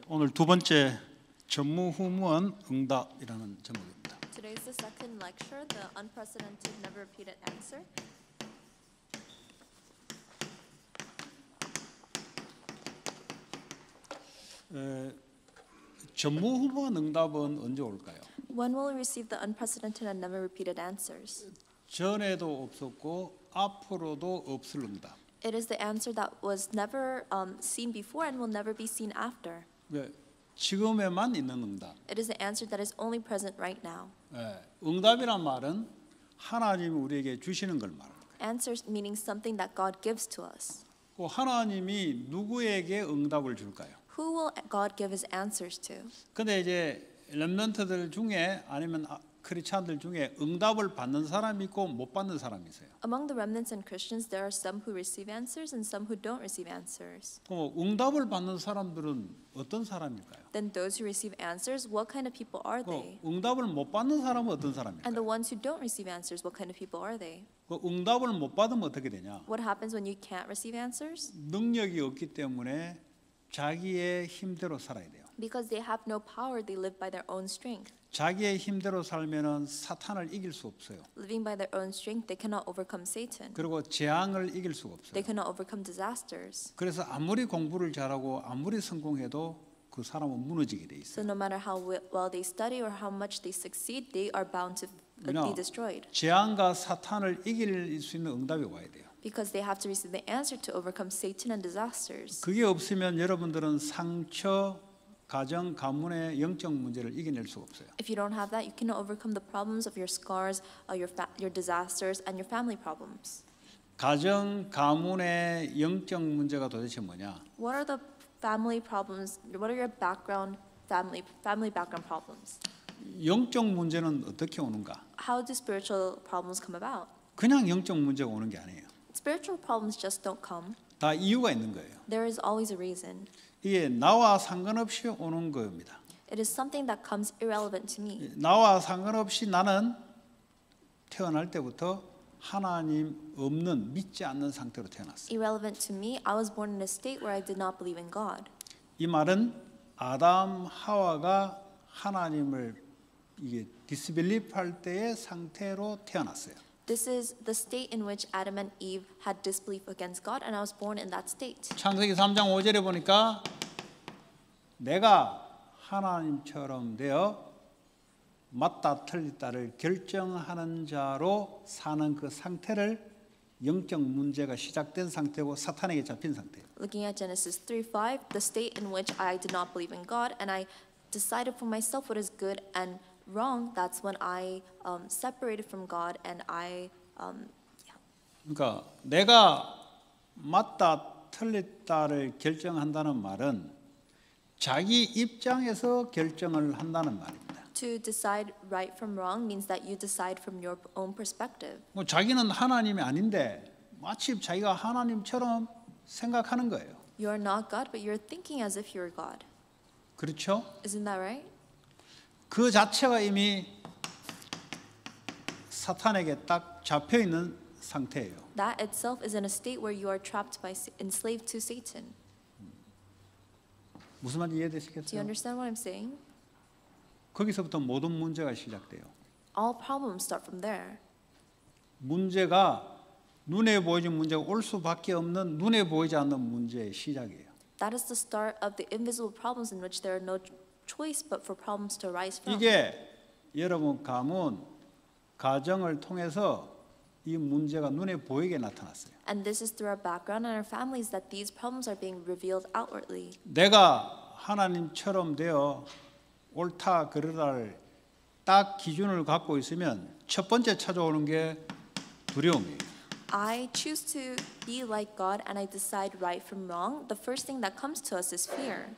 오늘 두 번째 전무후무한 응답이라는 제목입니다. Today is the second lecture, the unprecedented, never repeated answer. 전무후무한 응답은 언제 올까요? When will we receive the unprecedented and never repeated answers? 전에도 없었고 앞으로도 없을 응답. It is the answer that was never seen before and will never be seen after. 지금에만 있는 응답. It is the answer that is only present right now. 응답이란 말은 하나님이 우리에게 주시는 걸 말하는 거예요. Answers meaning something that God gives to us. 하나님이 누구에게 응답을 줄까요? Who will God give His answers to? 근데 이제 렘넌트들 중에 아니면 크리스찬들 중에 응답을 받는 사람이 있고 못 받는 사람이 있어요. Among the remnants and Christians, there are some who receive answers and some who don't receive answers. 그럼 응답을 받는 사람들은 어떤 사람일까요? Then those who receive answers, what kind of people are they? 응답을 못 받는 사람은 어떤 And 사람일까요? the ones who don't receive answers, what kind of people are they? 응답을 못 받으면 어떻게 되냐? What happens when you can't receive answers? 능력이 없기 때문에 자기의 힘대로 살아야 돼요. Because they have no power, they live by their own strength. 자기의 힘대로 살면은 사탄을 이길 수 없어요. Living by their own strength, they cannot overcome Satan. 그리고 재앙을 이길 수가 They 없어요. cannot overcome disasters. 그래서 아무리 공부를 잘하고 아무리 성공해도 그 사람은 무너지게 돼 So 있어요. no matter how well they study or how much they succeed, they are bound to be destroyed. 재앙과 사탄을 이길 수 있는 응답이 와야 돼요. Because they have to receive the answer to overcome Satan and disasters. 그게 없으면 여러분들은 상처, 가정, 가문의 영적 문제를 이겨낼 수가 없어요. If you don't have that, you cannot overcome the problems of your scars, your disasters, and your family problems. 가정, 가문의 영적 문제가 도대체 뭐냐? What are the family problems? What are your family background problems? 영적 문제는 어떻게 오는가? How do spiritual problems come about? 그냥 영적 문제가 오는 게 아니에요. Spiritual problems just don't come. 다 이유가 있는 거예요. There is always a reason. 이게 나와 상관없이 오는 겁니다. It is something that comes irrelevant to me. 나와 상관없이 나는 태어날 때부터 하나님 없는 믿지 않는 상태로 태어났어요. Irrelevant to me, I was born in a state where I did not believe in God. 이 말은 아담 하와가 하나님을 이게 디스빌리프할 때의 상태로 태어났어요. This is the state in which Adam and Eve had disbelief against God, and I was born in that state. 창세기 3장 5절에 보니까 내가 하나님처럼 되어 맞다 틀리다를 결정하는 자로 사는 그 상태를 영적 문제가 시작된 상태고 사탄에게 잡힌 상태예요. Looking at Genesis 3:5, the state in which I did not believe in God, and I decided for myself what is good and wrong, that's when I separated from God and I 그러니까 내가 맞다 틀리다를 결정한다는 말은 자기 입장에서 결정을 한다는 말입니다. To decide right from wrong means that you decide from your own perspective. 자기는 하나님이 아닌데 마치 자기가 하나님처럼 생각하는 거예요. You are not God, but you're thinking as if you're God. 그렇죠? Isn't that right? 그 자체가 이미 사탄에게 딱 잡혀 있는 상태예요. That itself is in a state where you are trapped enslaved to Satan. 무슨 말인지 Do you 이해되시겠어요? understand what I'm saying? 거기서부터 모든 문제가 시작돼요. All problems start from there. 문제가 눈에 보이는 문제가 올 수밖에 없는 눈에 보이지 않는 문제의 시작이에요. That is the start of the invisible problems in which there are no choice but for problems to arise from. 이게 여러분 가문, 가정을 통해서 이 문제가 눈에 보이게 나타났어요. And this is through our background and our families that these problems are being revealed outwardly. 내가 하나님처럼 되어 옳다 그르다를 딱 기준을 갖고 있으면 첫 번째 찾아오는 게 두려움이에요. I choose to be like God and I decide right from wrong. The first thing that comes to us is fear.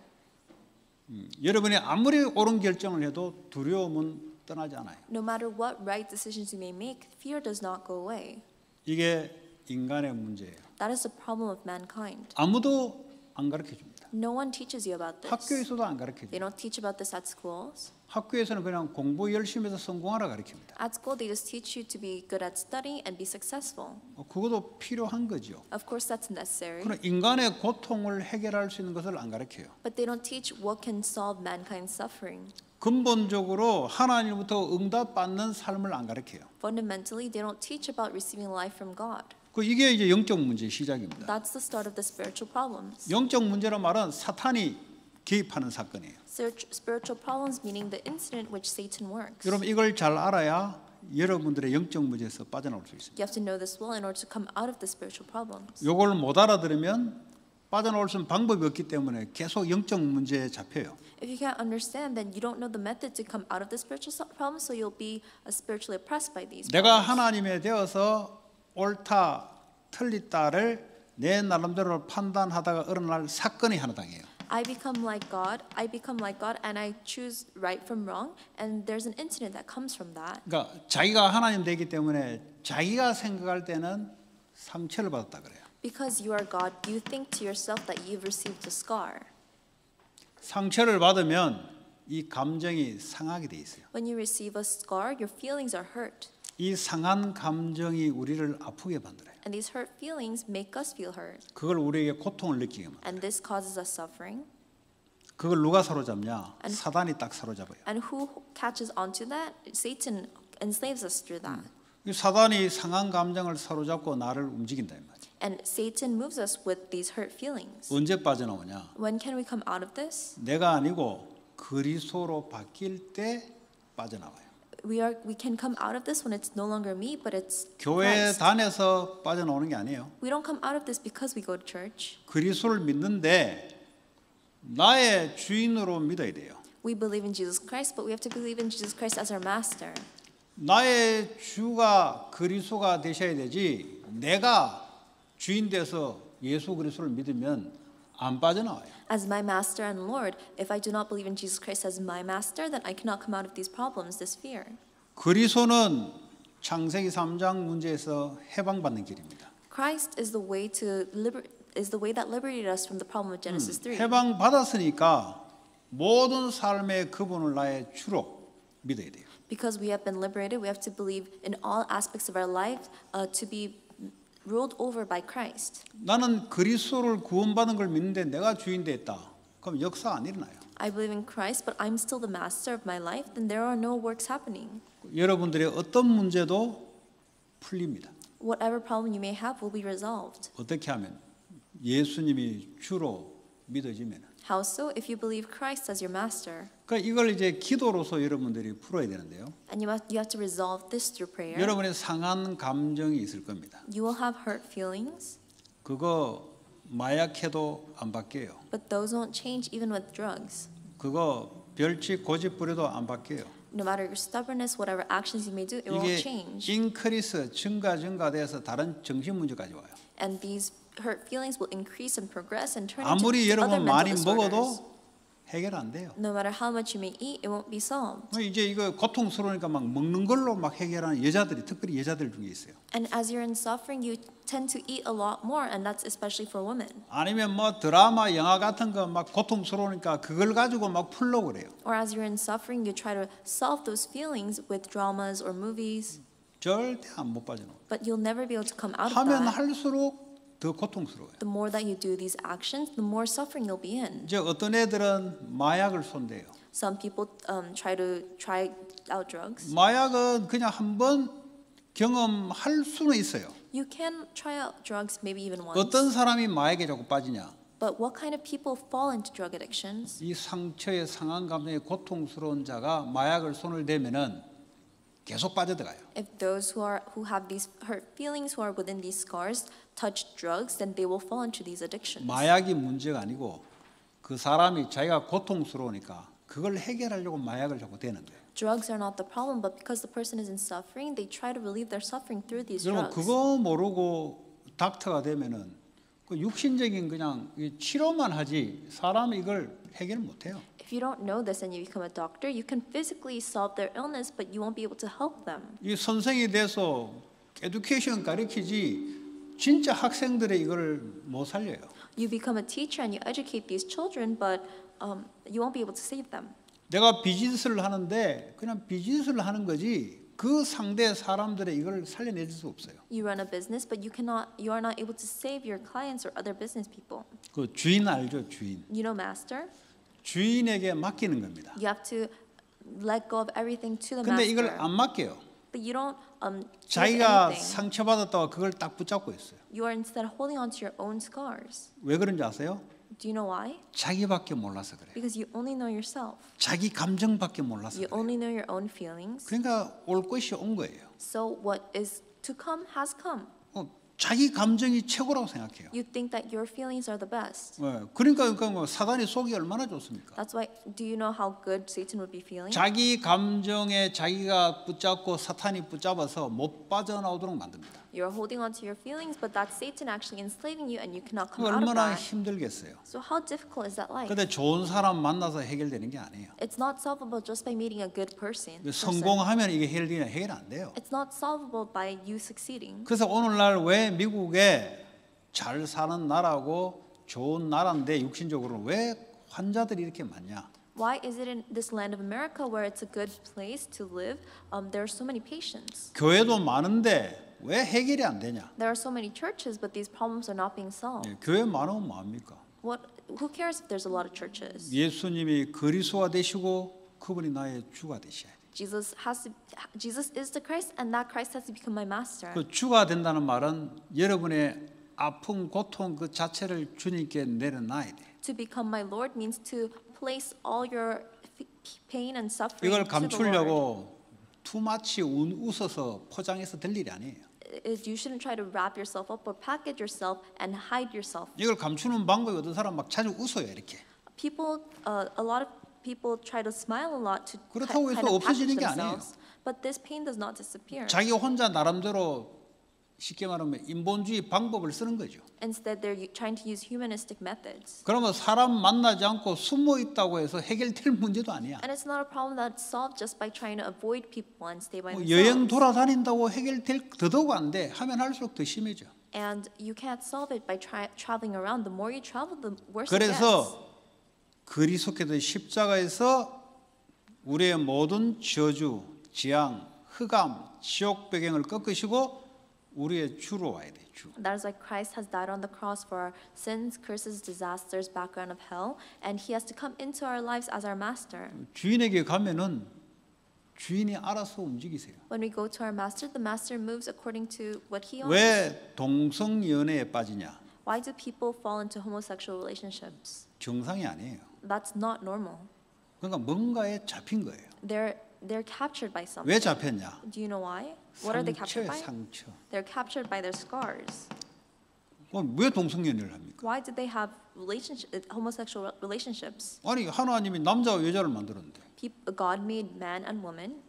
여러분이 아무리 옳은 결정을 해도 두려움은 떠나지 않아요. No matter what right decisions you may make, fear does not go away. 이게 인간의 문제예요. That is the problem of mankind. 아무도 안 가르쳐 줍니다. No one teaches you about this. 학교에서도 안 가르쳐줘요. They don't teach about this at schools. 학교에서는 그냥 공부 열심히 해서 성공하라 가르칩니다. At school, they just teach you to be good at studying and be successful. 그것도 필요한 거죠. Of course, that's necessary. 그러나 인간의 고통을 해결할 수 있는 것을 안 가르쳐요. But they don't teach what can solve mankind's suffering. 근본적으로 하나님부터 응답받는 삶을 안 가르쳐요. Fundamentally, they don't teach about receiving life from God. 이게 이제 영적 문제의 시작입니다. That's the start of the spiritual problems. 영적 문제란 말은 사탄이 개입하는 사건이에요. Spiritual problems meaning the incident which Satan works. 여러분 이걸 잘 알아야 여러분들의 영적 문제에서 빠져나올 수 있습니다. You have to know this well in order to come out of the spiritual problems. 이걸 못 알아들으면 빠져나올 수 있는 방법이 없기 때문에 계속 영적 문제에 잡혀요. If you can't understand, then you don't know the method to come out of the spiritual problems, so you'll be spiritually oppressed by these 내가 problems. 하나님에 되어서 옳다 틀리다를 내 나름대로 판단하다가 어느 사건이 하나 당해요. I become like God, and I choose right from wrong, and there's an incident that comes from that. 그러니까 자기가 하나님 되기 때문에 자기가 생각할 때는 상처를 받았다 그래요. Because you are God, you think to yourself that you've received a scar. 상처를 받으면 이 감정이 상하게 돼 있어요. When you receive a scar, your feelings are hurt. 이 상한 감정이 우리를 아프게 만들어요. And these hurt feelings make us feel hurt. 그걸 우리에게 고통을 느끼게 만들어요. And this causes us suffering. 그걸 누가 사로잡냐? 사단이 딱 사로잡아요. And who catches onto that? Satan enslaves us through that. 이 사단이 상한 감정을 사로잡고 나를 움직인다 이 말이에요. And Satan moves us with these hurt feelings. 언제 빠져나오냐? When can we come out of this? 내가 아니고 그리스도로 바뀔 때 빠져나와요. We can come out of this when it's no longer me, but it's 교회 Christ. 다녀서 빠져나오는 게 아니에요. We don't come out of this because we go to church. 그리스도를 믿는데 나의 주인으로 믿어야 돼요. We believe in Jesus Christ, but we have to believe in Jesus Christ as our master. 나의 주가 그리스도가 되셔야 되지. 내가 주인 돼서 예수 그리스도를 믿으면 안 빠져나와요. As my master and Lord, if I do not believe in Jesus Christ as my master, then I cannot come out of these problems, this fear. 그리스도는 창세기 3장 문제에서 해방받는 길입니다. Christ is the way that liberated us from the problem of Genesis 3. 해방받았으니까 모든 삶의 그분을 나의 주로 믿어야 돼요. Because we have been liberated, we have to believe in all aspects of our life to be ruled over by Christ. 나는 그리스도를 구원받은 걸 믿는데 내가 주인 됐다. 그럼 역사 안 일어나요. I believe in Christ, but I'm still the master of my life, then there are no works happening. 여러분들의 어떤 문제도 풀립니다. Whatever problem you may have will be resolved. 어떻게 하면? 예수님이 주로 믿어지면. How so? If you believe Christ as your master. 그러니까 이걸 이제 기도로서 여러분들이 풀어야 되는데요. And you have to resolve this through prayer. 여러분의 상한 감정이 있을 겁니다. You will have hurt feelings, 그거 마약해도 안 바뀌어요. but those won't change even with drugs. 그거 별짓 고집 부려도 안 바뀌어요. No matter your stubbornness, whatever actions you may do, it won't 이게 change. 인크리스 증가돼서 다른 정신 문제까지 와요. And these hurt feelings will increase and progress and turn into 아무리 other 여러분 mental 많이 disorders. 먹어도 해결 안 돼요. No matter how much you may eat, it won't be solved. 이제 이거 고통스러우니까 막 먹는 걸로 막 해결하는 여자들이 특별히 여자들 중에 있어요. And as you're in suffering, you tend to eat a lot more, and that's especially for women. 아니면 뭐 드라마, 영화 같은 거 막 고통스러우니까 그걸 가지고 막 풀려고 그래요. Or as you're in suffering, you try to solve those feelings with dramas or movies, 절대 안 못 빠져나와요. but you'll never be able to come out of 하면 that. 할수록 더 고통스러워요. The more that you do these actions, the more suffering you'll be in. 이제 어떤 애들은 마약을 손대요. Some people try out drugs. 마약은 그냥 한번 경험할 수는 있어요. You can try out drugs maybe even once. 어떤 사람이 마약에 자꾸 빠지냐? But what kind of people fall into drug addictions? 이 상처의 상한 감정에 고통스러운 자가 마약을 손을 대면은 계속 빠져들어가요. If those who have these hurt feelings, who are within these scars, touch drugs, then they will fall into these addictions. 마약이 문제가 아니고 그 사람이 자기가 고통스러우니까 그걸 해결하려고 마약을 자꾸 대는 거예요. Drugs are not the problem, but because the person is in suffering, they try to relieve their suffering through these 여러분 drugs. 그거 모르고 닥터가 되면은 그 육신적인 그냥 치료만 하지 사람이 이걸 해결 못 해요. If you don't know this and you become a doctor, you can physically solve their illness, but you won't be able to help them. 이 선생이 돼서 에듀케이션 가르치지 진짜 학생들의 이걸 못 살려요. You become a teacher and you educate these children, but you won't be able to save them. 내가 비즈니스를 하는데 그냥 비즈니스를 하는 거지 그 상대 사람들의 이걸 살려내줄 수 없어요. You run a business, but you are not able to save your clients or other business people. 그 주인 알죠, 주인. You know, master. 주인에게 맡기는 겁니다. You have to let go of everything to the 근데 이걸 master. 안 맡겨요. But you don't give 자기가 anything. 상처받았다고 그걸 딱 붙잡고 있어요. You are instead holding on to your own scars. 왜 그런지 아세요? Do you know why? 자기밖에 몰라서 그래요. Because you only know yourself. 자기 감정밖에 몰라서 You 그래요. only know your own feelings. 그러니까 올 것이 온 거예요. So what is to come has come. 자기 감정이 최고라고 생각해요. You think that your feelings are the best. 그러니까 뭐 사단이 속이 얼마나 좋습니까? That's why, do you know how good Satan would be feeling? 자기 감정에 자기가 붙잡고 사탄이 붙잡아서 못 빠져나오도록 만듭니다. You're holding on to your feelings, but that's Satan actually enslaving you and you cannot 그 come out of 얼마나 that. 힘들겠어요. So how difficult is that life? 근데 좋은 사람 만나서 해결되는 게 아니에요. It's not solvable just by meeting a good person. 성공하면 이게 해결 안 돼요. It's not solvable by you succeeding. 그래서 오늘날 왜 미국에 잘 사는 나라고 좋은 나라인데 육신적으로 왜 환자들이 이렇게 많냐? Why is it in this land of America where it's a good place to live, there are so many patients? 교회도 많은데 왜 해결이 안 되냐? There are so many churches, but these problems are not being solved. 교회 많으면 뭐합니까? Who cares if there's a lot of churches? 예수님이 그리스도가 되시고 그분이 나의 주가 되셔야 돼. Jesus is the Christ, and that Christ has to become my master. 그 주가 된다는 말은 여러분의 아픔, 고통 그 자체를 주님께 내려놔야 돼. To become my Lord means to place all your pain and suffering 이걸 to the Lord. 감추려고 투마치 웃어서 포장해서 될 일이 아니에요. You shouldn't try to wrap yourself up or package yourself and hide yourself. 이걸 감추는 방법이 어떤 사람 막 자주 웃어요 이렇게. A lot of people try to smile a lot to 그렇다고 해서 kind of 없어지는 package 게 아니에요. themselves. But this pain does not disappear. 자기 혼자 나름대로 쉽게 말하면 인본주의 방법을 쓰는 거죠. Instead, they're trying to use humanistic methods. 그러면 사람 만나지 않고 숨어 있다고 해서 해결될 문제도 아니야. And it's not a problem that's solved just by trying to avoid people and stay by 여행 themselves. 돌아다닌다고 해결될 더더욱 안 돼. 하면 할수록 더 심해져. And you can't solve it by traveling around. The more you travel, the worse it gets. 그래서 그리스도께서 십자가에서 우리의 모든 저주, 재앙, 흑암, 지옥 배경을 꺾으시고 우리의 주로 와야 돼. 주. That is why Christ has died on the cross for our sins, curses, disasters, background of hell, and He has to come into our lives as our master. 주인에게 가면은 주인이 알아서 움직이세요. When we go to our master, the master moves according to what he owns. 왜 동성 연애에 빠지냐? Why do people fall into homosexual relationships? 정상이 아니에요. That's not normal. 그러니까 뭔가에 잡힌 거예요. They're captured by something. 왜 잡혔냐? Do you know why? What are they captured by? 상처. They're captured by their scars. 왜 동성 연애를 합니까? Why did they have homosexual relationships? 아니 하나님이 남자와 여자를 만들었는데 God made man and woman.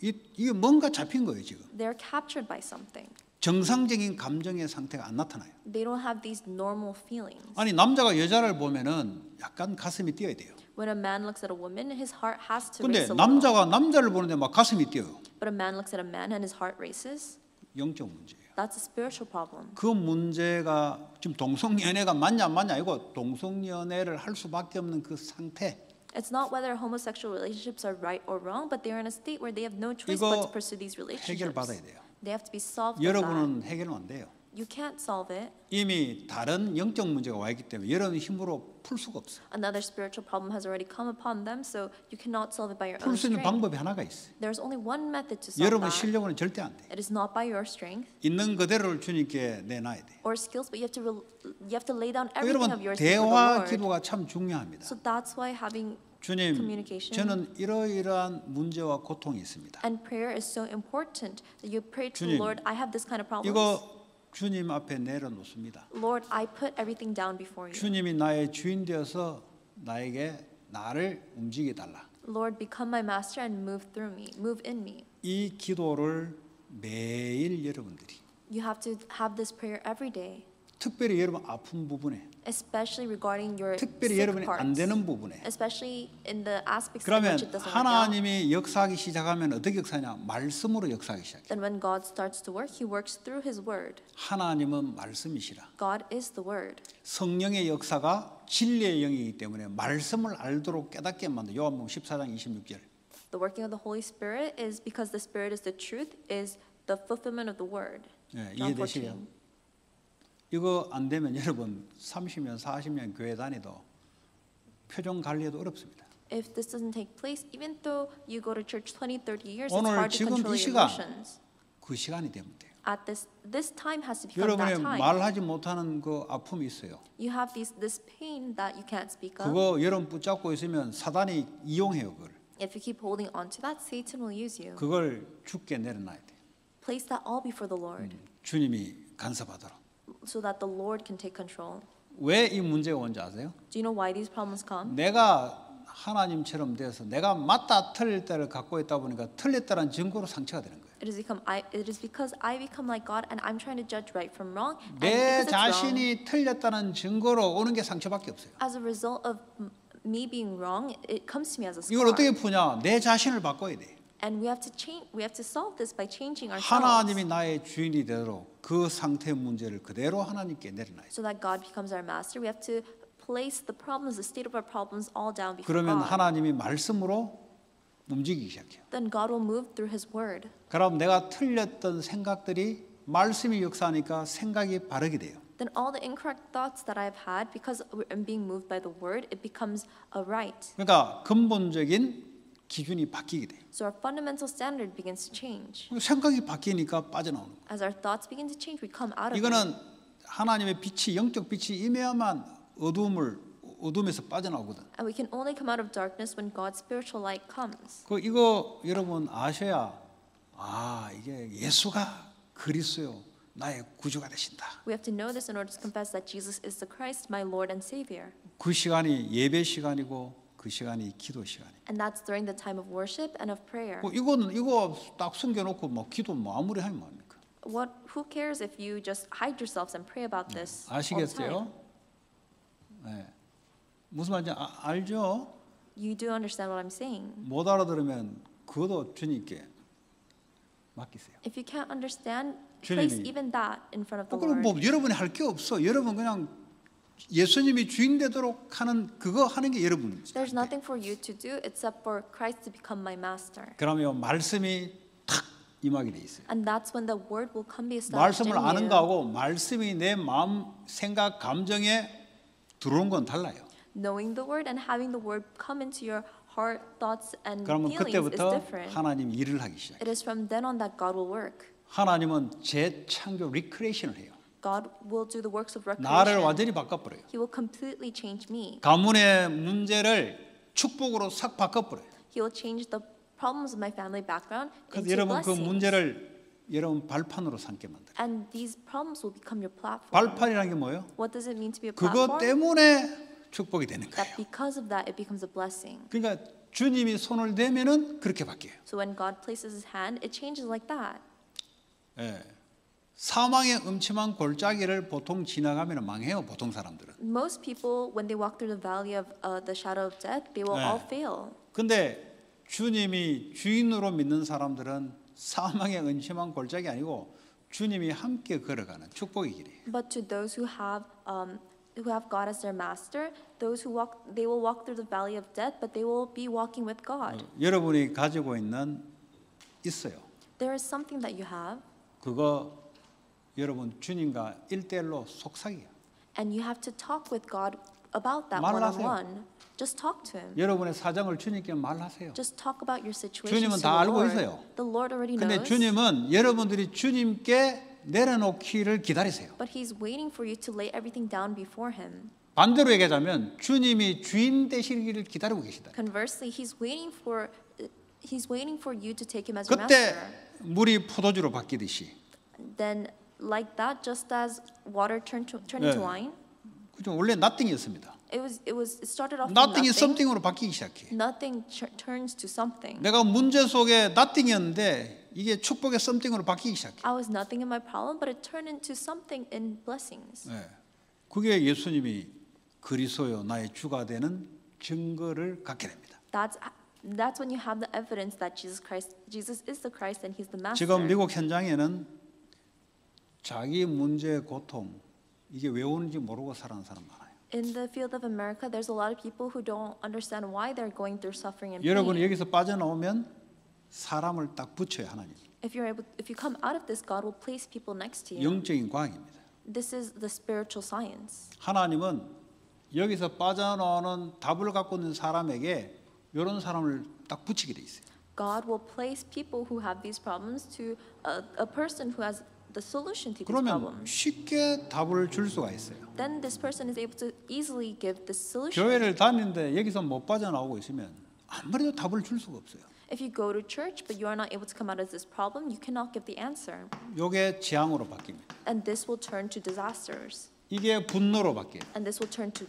이게 뭔가 잡힌 거예요 지금. They're captured by something. 정상적인 감정의 상태가 안 나타나요. They don't have these normal feelings. 아니 남자가 여자를 보면은 약간 가슴이 뛰어야 돼요. When a man looks at a woman, his heart has to 근데 race a little. 남자가 남자를 보는데 막 가슴이 뛰어요. But a man looks at a man and his heart races. 영적 문제예요. That's a spiritual problem. 그 문제가 지금 동성연애가 맞냐 안 맞냐 이거 동성연애를 할 수밖에 없는 그 상태. It's not whether homosexual relationships are right or wrong, but they are in a state where they have no choice 이거 but to pursue these relationships. 해결받아야 돼요. They have to be solved. 여러분은 해결은 안 돼요. You can't solve it. 이미 다른 영적 문제가 와 있기 때문에 여러분 힘으로 풀 수가 없어요. Another spiritual problem has already come upon them, so you cannot solve it by your 풀 own 수 있는 strength. 방법이 하나가 있어요. There's only one method to solve 여러분 that. 실력으로는 절대 안 돼. It is not by your strength 있는 그대로를 주님께 내놔야 돼. or skills, but you have to lay down everything of 여러분 yours before the 대화 Lord. 기도가 참 중요합니다. So that's why having 주님, communication 저는 이러이러한 문제와 고통이 있습니다. and prayer is so important. That you pray to 주님, the Lord, I have this kind of problems. 이거 주님 앞에 내려놓습니다. Lord, I put everything down before you. 주님이 나의 주인 되어서 나를 움직여 달라. Lord, become my master and move through me, move in me. 이 기도를 매일 여러분들이 You have to have this prayer every day. 특별히 여러분 아픈 부분에, especially regarding your 특별히 sick 여러분이 안 parts, 되는 부분에. especially in the aspects in 그러면 which it doesn't work out. 하나님이 역사하기 시작하면 어떻게 역사하냐? 말씀으로 역사하기 시작해요. Then when God starts to work, He works through His Word. 하나님은 말씀이시라. God is the Word. 성령의 역사가 진리의 영이기 때문에 말씀을 알도록 깨닫게 만든 요한복음 14장 26절. The working of the Holy Spirit is because the Spirit is the truth, is the fulfillment of the Word. 예, John 이해되시죠? 14. 이거 안 되면 여러분 30년, 40년 교회 다니도 표정 관리해도 어렵습니다. If this doesn't take place, even though you go to church 20, 30 years, it's 오늘 hard to 지금 control 이 your 시간, emotions. 그 시간이 되면 돼요. At this time has to become that 여러분의 time. 말하지 못하는 그 아픔이 있어요. You have this pain that you can't speak of. 그거 여러분 붙잡고 있으면 사단이 이용해요. 그걸. If you keep holding on to that, Satan will use you. 그걸 주께 내려놔야 돼. Place that all before the Lord, 주님이 간섭하도록. so that the Lord can take control. 왜 이 문제가 온지 아세요? Do you know why these problems come? 내가 하나님처럼 되어서 내가 맞다 틀릴 때를 갖고 있다 보니까 틀렸다는 증거로 상처가 되는 거예요. It is because I become like God and I'm trying to judge right from wrong. And 내 because it's wrong, 자신이 틀렸다는 증거로 오는 게 상처밖에 없어요. as a result of me being wrong, it comes to me as a 이걸 scar. 어떻게 푸냐? 내 자신을 바꿔야 돼. And we have to change. We have to solve this by changing ourselves, 하나님이 나의 주인이 되도록 그 상태의 문제를 그대로 하나님께 내려놔야 돼. so that God becomes our master. We have to place the problems, the state of our problems, all down before 그러면 God. 하나님이 말씀으로 움직이기 시작해요. Then God will move through His Word. 그럼 내가 틀렸던 생각들이 말씀이 역사하니까 생각이 바르게 돼요. Then all the incorrect thoughts that I've had, because I'm being moved by the Word, it becomes a right. 그러니까 근본적인 기준이 바뀌게 돼요. So our fundamental standard begins to change. 생각이 바뀌니까 빠져나오는 거예요. As our thoughts begin to change, we come out of it. 이거는 하나님의 빛이 영적 빛이 임해야만 어둠에서 빠져나오거든. And we can only come out of darkness when God's spiritual light comes. 이거 여러분 아셔야 이게 예수가 그리스도요 나의 구주가 되신다. We have to know this in order to confess that Jesus is the Christ, my Lord and Savior. 그 시간이 예배 시간이고 그 시간이 기도 시간이. And that's during the time of worship and of prayer. 이거 딱 숨겨놓고 뭐 기도 뭐 아무리 하면 뭐합니까? Who cares if you just hide yourselves and pray about this all the 아시겠어요? time? 네. 무슨 말인지 알죠? You do understand what I'm saying. 못 알아들으면 그것도 주님께 맡기세요. If you can't understand, 주님이- place even that in front of the 그럼 Lord. 뭐 여러분이 할 게 없어. 여러분 그냥 예수님이 주인 되도록 하는 그거 하는 게 여러분. There's nothing for you to do except for Christ to become my master. 그러면 말씀이 탁 임하게 돼 있어요. And that's when the word will come be established 말씀을 in 아는 you. 거하고 말씀이 내 마음, 생각, 감정에 들어오는 건 달라요. Knowing the word and having the word come into your heart, thoughts, and 그러면 feelings is 그때부터 different. 하나님이 일을 하기 시작해요. It is from then on that God will work. 하나님은 재창조, 리크레이션을 해요. God will do the works of 나를 recreation. 완전히 바꿔버려요. He will completely change me. 가문의 문제를 축복으로 싹 바꿔버려요. He will change the problems of my family background 그래서 into 여러분 그 blessings. 문제를 여러분 발판으로 삼게 만들어요. And these problems will become your platform. 발판이라는 게 뭐예요? What does it mean to be a 그것 platform? 때문에 축복이 되는 That 거예요. because of that, it becomes a blessing. 그러니까 주님이 손을 대면은 그렇게 바뀌어요. So when God places His hand, it changes like that. 예. 사망의 음침한 골짜기를 보통 지나가면 망해요. 보통 사람들은. Most people, when they walk through the valley of the shadow of death, they will 네. all fail. 근데 주님이 주인으로 믿는 사람들은 사망의 음침한 골짜기 아니고 주님이 함께 걸어가는 축복의 길이에요. But to those who have God as their master, those who walk, they will walk through the valley of death, but they will be walking with God. 여러분이 가지고 있어요. There is something that you have, 그거 여러분 주님과 1대1로 속삭이요. and you have to talk with God about that 말하세요. one-on-one. Just talk to Him. 여러분의 사정을 주님께 말하세요. Just talk about your situation 주님은 to 다 the 알고 Lord. 있어요. The Lord already 근데 knows. 주님은 여러분들이 주님께 내려놓기를 기다리세요. But He's waiting for you to lay everything down before Him. 반대로 얘기하자면 주님이 주인 되시기를 기다리고 계시다. Conversely, He's waiting for you to take Him as your 그때 master. 물이 포도주로 바뀌듯이 Then, like that, just as water turned 네. into wine, 그죠? 원래 nothing이었습니다. it started off from nothing이 nothing. something으로 바뀌기 시작해. Nothing turns to something. 내가 문제 속에 nothing이었는데 이게 축복의 something으로 바뀌기 시작해. I was nothing in my problem, but it turned into something in blessings. 네. 그게 예수님이 그리스도요 나의 주가 되는 증거를 갖게 됩니다. That's when you have the evidence that Jesus is the Christ and He's the Master. 지금 미국 현장에는 자기 문제 고통 이게 왜 오는지 모르고 살아가는 사람 많아요. In the field of America, there's a lot of people who don't understand why they're going through suffering and 여러분이 pain. 여기서 빠져나오면 사람을 딱 붙여요 하나님. If you come out of this, God will place people next to you. 영적인 과학입니다. This is the spiritual science. 하나님은 여기서 빠져나오는 답을 갖고 있는 사람에게 이런 사람을 딱 붙이게 돼 있어요. God will place people who have these problems to a person who has the solution to these 그러면 problems. 쉽게 답을 줄 수가 있어요. Then this person is able to easily give the solution. 교회를 다니는데 여기서 못 빠져나오고 있으면 아무래도 답을 줄 수가 없어요. If you go to church but you are not able to come out of this problem, you cannot give the answer. 이게 재앙으로 바뀝니다. And this will turn to disasters. 이게 분노로 바뀌어요. And this will turn to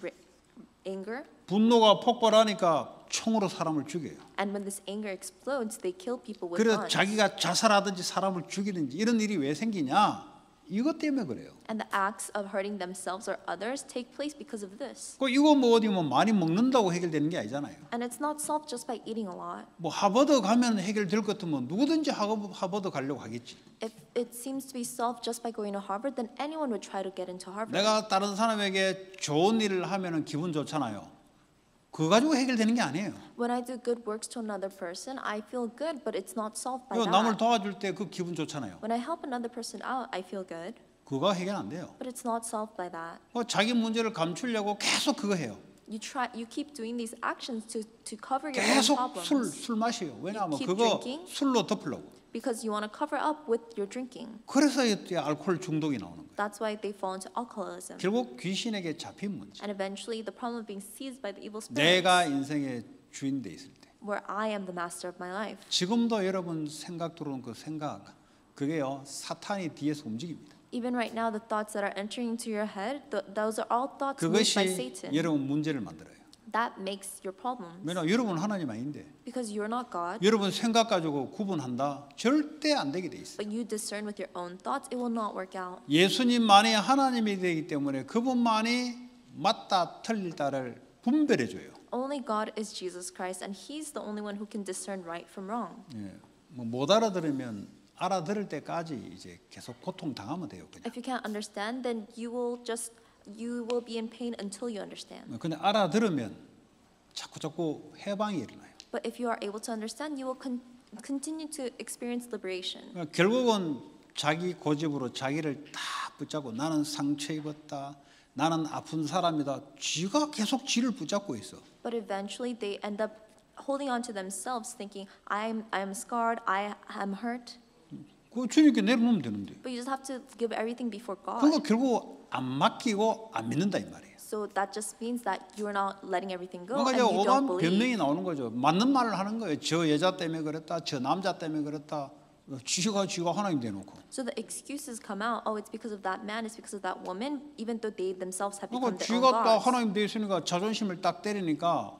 anger. 분노가 폭발하니까 총으로 사람을 죽여요. And when this anger explodes, they kill people with 그래서 guns. 자기가 자살하든지 사람을 죽이든지 이런 일이 왜 생기냐? 이것 때문에 그래요. And the acts of hurting themselves or others take place because of this. 이거 뭐 어디 뭐 많이 먹는다고 해결되는 게 아니잖아요. And it's not solved just by eating a lot. 뭐 하버드 가면 해결될 것 같으면 누구든지 하버드 가려고 하겠지. If it seems to be solved just by going to Harvard, then anyone would try to get into Harvard. 내가 다른 사람에게 좋은 일을 하면은 기분 좋잖아요. 그거 가지고 해결되는 게 아니에요. When I do good works to another person, I feel good, but it's not solved by 남을 that. 도와줄 때 그 기분 좋잖아요. When I help another person out, I feel good, 그거 해결 안 돼요. but it's not solved by that. 자기 문제를 감추려고 계속 그거 해요. You keep doing these actions to cover your own 계속 problems 술 마셔요. 왜냐하면 keep 그거 drinking? 술로 덮으려고. because you want to cover up with your drinking. 그래서 이때 알코올 중독이 나오는 거예요. That's why they fall into alcoholism. 결국 귀신에게 잡힌 문제. And eventually the problem of being seized by the evil spirits, 내가 인생의 주인 돼 있을 때. where I am the master of my life. 지금도 여러분 생각 들어오는 그 생각 그게요 사탄이 뒤에서 움직입니다. Even right now, the thoughts that are entering into your head, those are all thoughts moved by 그것이 Satan. 여러분 문제를 만들어요. That makes your problems. 왜냐하면 여러분은 하나님 아닌데 Because you're not God, 여러분 생각 가지고 구분한다 절대 안 되게 돼 있어요. but you discern with your own thoughts, it will not work out. 예수님만이 하나님이 되기 때문에 그분만이 맞다 틀리다를 분별해 줘요. Only God is Jesus Christ, and He's the only one who can discern right from wrong. 못 알아들으면 알아들을 때까지 이제 계속 고통 당하면 돼요. 그냥. If you can't understand, then you will be in pain until you understand. 근데 알아들으면 자꾸 해방이 일어나요. But if you are able to understand, you will continue to experience liberation. 결국은 자기 고집으로 자기를 다 붙잡고 나는 상처 입었다. 나는 아픈 사람이다. 쥐가 계속 쥐를 붙잡고 있어. But eventually, they end up holding on to themselves, thinking, I am scarred, I am hurt. 그 주님께 내려놓으면 되는데. But you just have to give everything before God. 그거 결국 안 맡기고 안 믿는다 이 말이에요. So that just means that you're not letting everything go 그러니까 and you don't 오만 believe. 변명이 나오는 거죠. 맞는 말을 하는 거예요. 저 여자 때문에 그랬다. 저 남자 때문에 그랬다. 쥐가 하나님 대놓고. So the excuses come out. Oh, it's because of that man. It's because of that woman. Even though they themselves have become 그러니까 their own 쥐가 딱 gods. 하나님 돼 있으니까 자존심을 딱 때리니까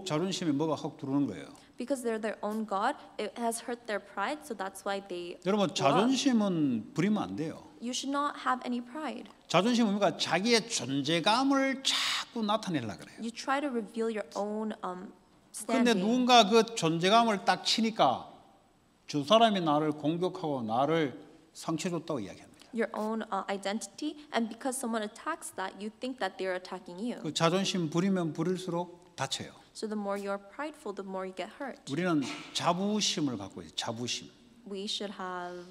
자존심에 뭐가 확 들어오는 거예요. Because they're their own God, it has hurt their pride. So that's why they. 여러분 grow up. 자존심은 부리면 안 돼요. You should not have any pride. 자존심은 뭔가 자기의 존재감을 자꾸 나타내려 그래요. You try to reveal your own 그런데 standing. 누군가 그 존재감을 딱 치니까 저 사람이 나를 공격하고 나를 상처 줬다고 이야기합니다. Your own identity, and because someone attacks that, you think that they're attacking you. 그 자존심 부리면 부릴수록 다쳐요. So the more you're prideful, the more you get hurt. 우리는 자부심을 갖고 있어요. 자부심. We should have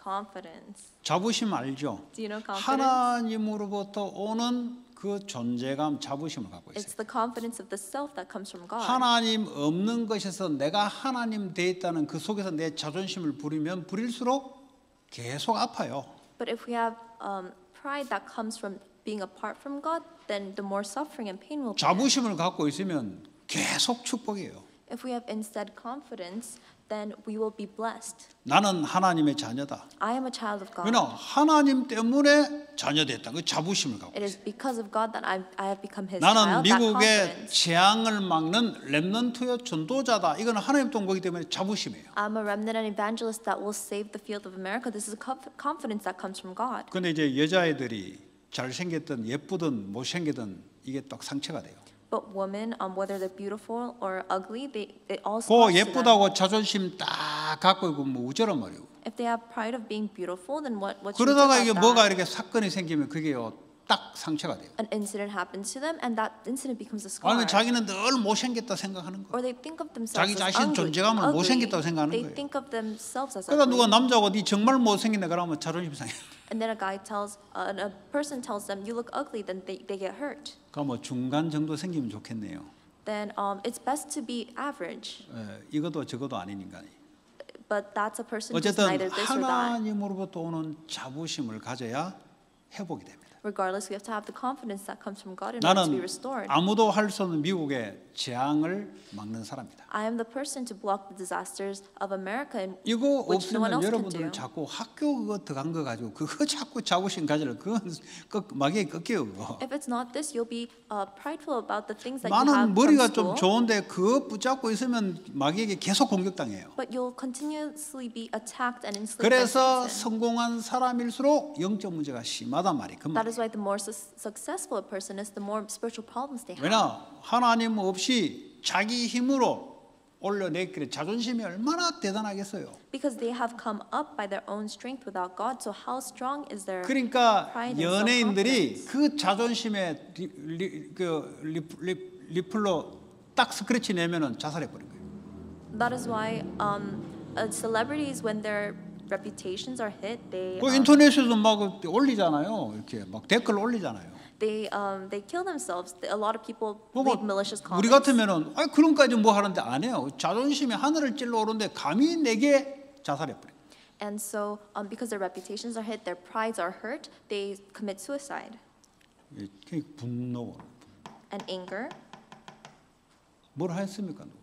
confidence. 자부심 알죠? Do you know confidence? 하나님으로부터 오는 그 존재감, 자부심을 갖고 있어요. It's the confidence of the self that comes from God. 하나님 없는 것에서 내가 하나님 돼 있다는 그 속에서 내 자존심을 부리면 부릴수록 계속 아파요. But if we have pride that comes from being apart from God, then the more suffering and pain will be. 자부심을 갖고 있으면 계속 축복이에요. If we have instead confidence, then we will be blessed. 나는 하나님의 자녀다. I am a child of God. 왜냐 하나님 때문에 자녀됐다. 그 자부심을 갖고 It is 있어요. because of God that I have become His 나는 child. That 미국의 confidence. 재앙을 막는 렘넌트의 전도자다. 이건 하나님 동거기 때문에 자부심이에요. I'm a remnant and evangelist that will save the field of America. This is a confidence that comes from God. 근데 이제 여자애들이 잘생겼든 예쁘든 못생겼든 이게 딱 상처가 돼요. But women, whether they're beautiful or ugly, it all 그 scars to them. 예쁘다고 자존심 딱 갖고 있고 뭐 우쩌란 말이에요. If they have pride of being beautiful, then what should we do 그러다가 about 이게 that? 뭐가 이렇게 사건이 생기면 그게요 딱 상처가 돼요. An incident happens to them, and that incident becomes a scar. 아니면 자기는 늘 못생겼다 생각하는 거예요. Or they think of themselves 자기 as 자신 존재감을 못생겼다고 생각하는 They 거예요. think of themselves as 그러다 ugly. 누가 남자고 네 정말 못생긴다 그러면 자존심 상해. And then a person tells them, you look ugly, then they get hurt. 그러니까 뭐 중간 정도 생기면 좋겠네요. Then it's best to be average. 이것도 저것도 아닌 인간이. But that's a person who's 어쨌든 neither this or that. 하나님으로부터 오는 자부심을 가져야 회복이 됩니다. Regardless, we have to have the confidence that comes from God in order to be 나는 restored. 아무도 할 수 없는 미국의 재앙을 막는 사람이다. I am the person to block the disasters of America, 이거 which no one 없으면 else can 여러분들은 do. 자꾸 학교 그거 들어간 거 가지고 그거 자꾸 자부심 가지려 그건 막에 꺾여요 그거. If it's not this, you'll be prideful about the things that you have 나는 from 머리가 school. 좀 좋은데 그거 붙잡고 있으면 마귀에게 계속 공격당해요. But you'll continuously be attacked and enslaved by 그래서 Satan. 성공한 사람일수록 영적 문제가 심하단 말이에요. 그 That 말. is why the more successful a person is, the more spiritual problems they have. 왜냐 하나님 없이 자기 힘으로 올려냈기에 자존심이 얼마나 대단하겠어요. Because they have come up by their own strength without God. So how strong is their 그러니까 pride and 연예인들이 self-confidence? 그 자존심에 리플로 딱 스크래치 내면은 자살해 버린 거예요. That is why celebrities, when their reputations are hit, 그 인터넷에서 막 올리잖아요. 이렇게 막 댓글 올리잖아요. they kill themselves. A lot of people 그거 leave malicious 우리 comments. 같으면은 아 그런까지 뭐 하는데 안 해요. 자존심이 하늘을 찔러 오르는데 감히 내게 자살해 버려. And so, because their reputations are hit, their prides are hurt, they commit suicide. 분노. And anger. 뭘 했습니까 누가?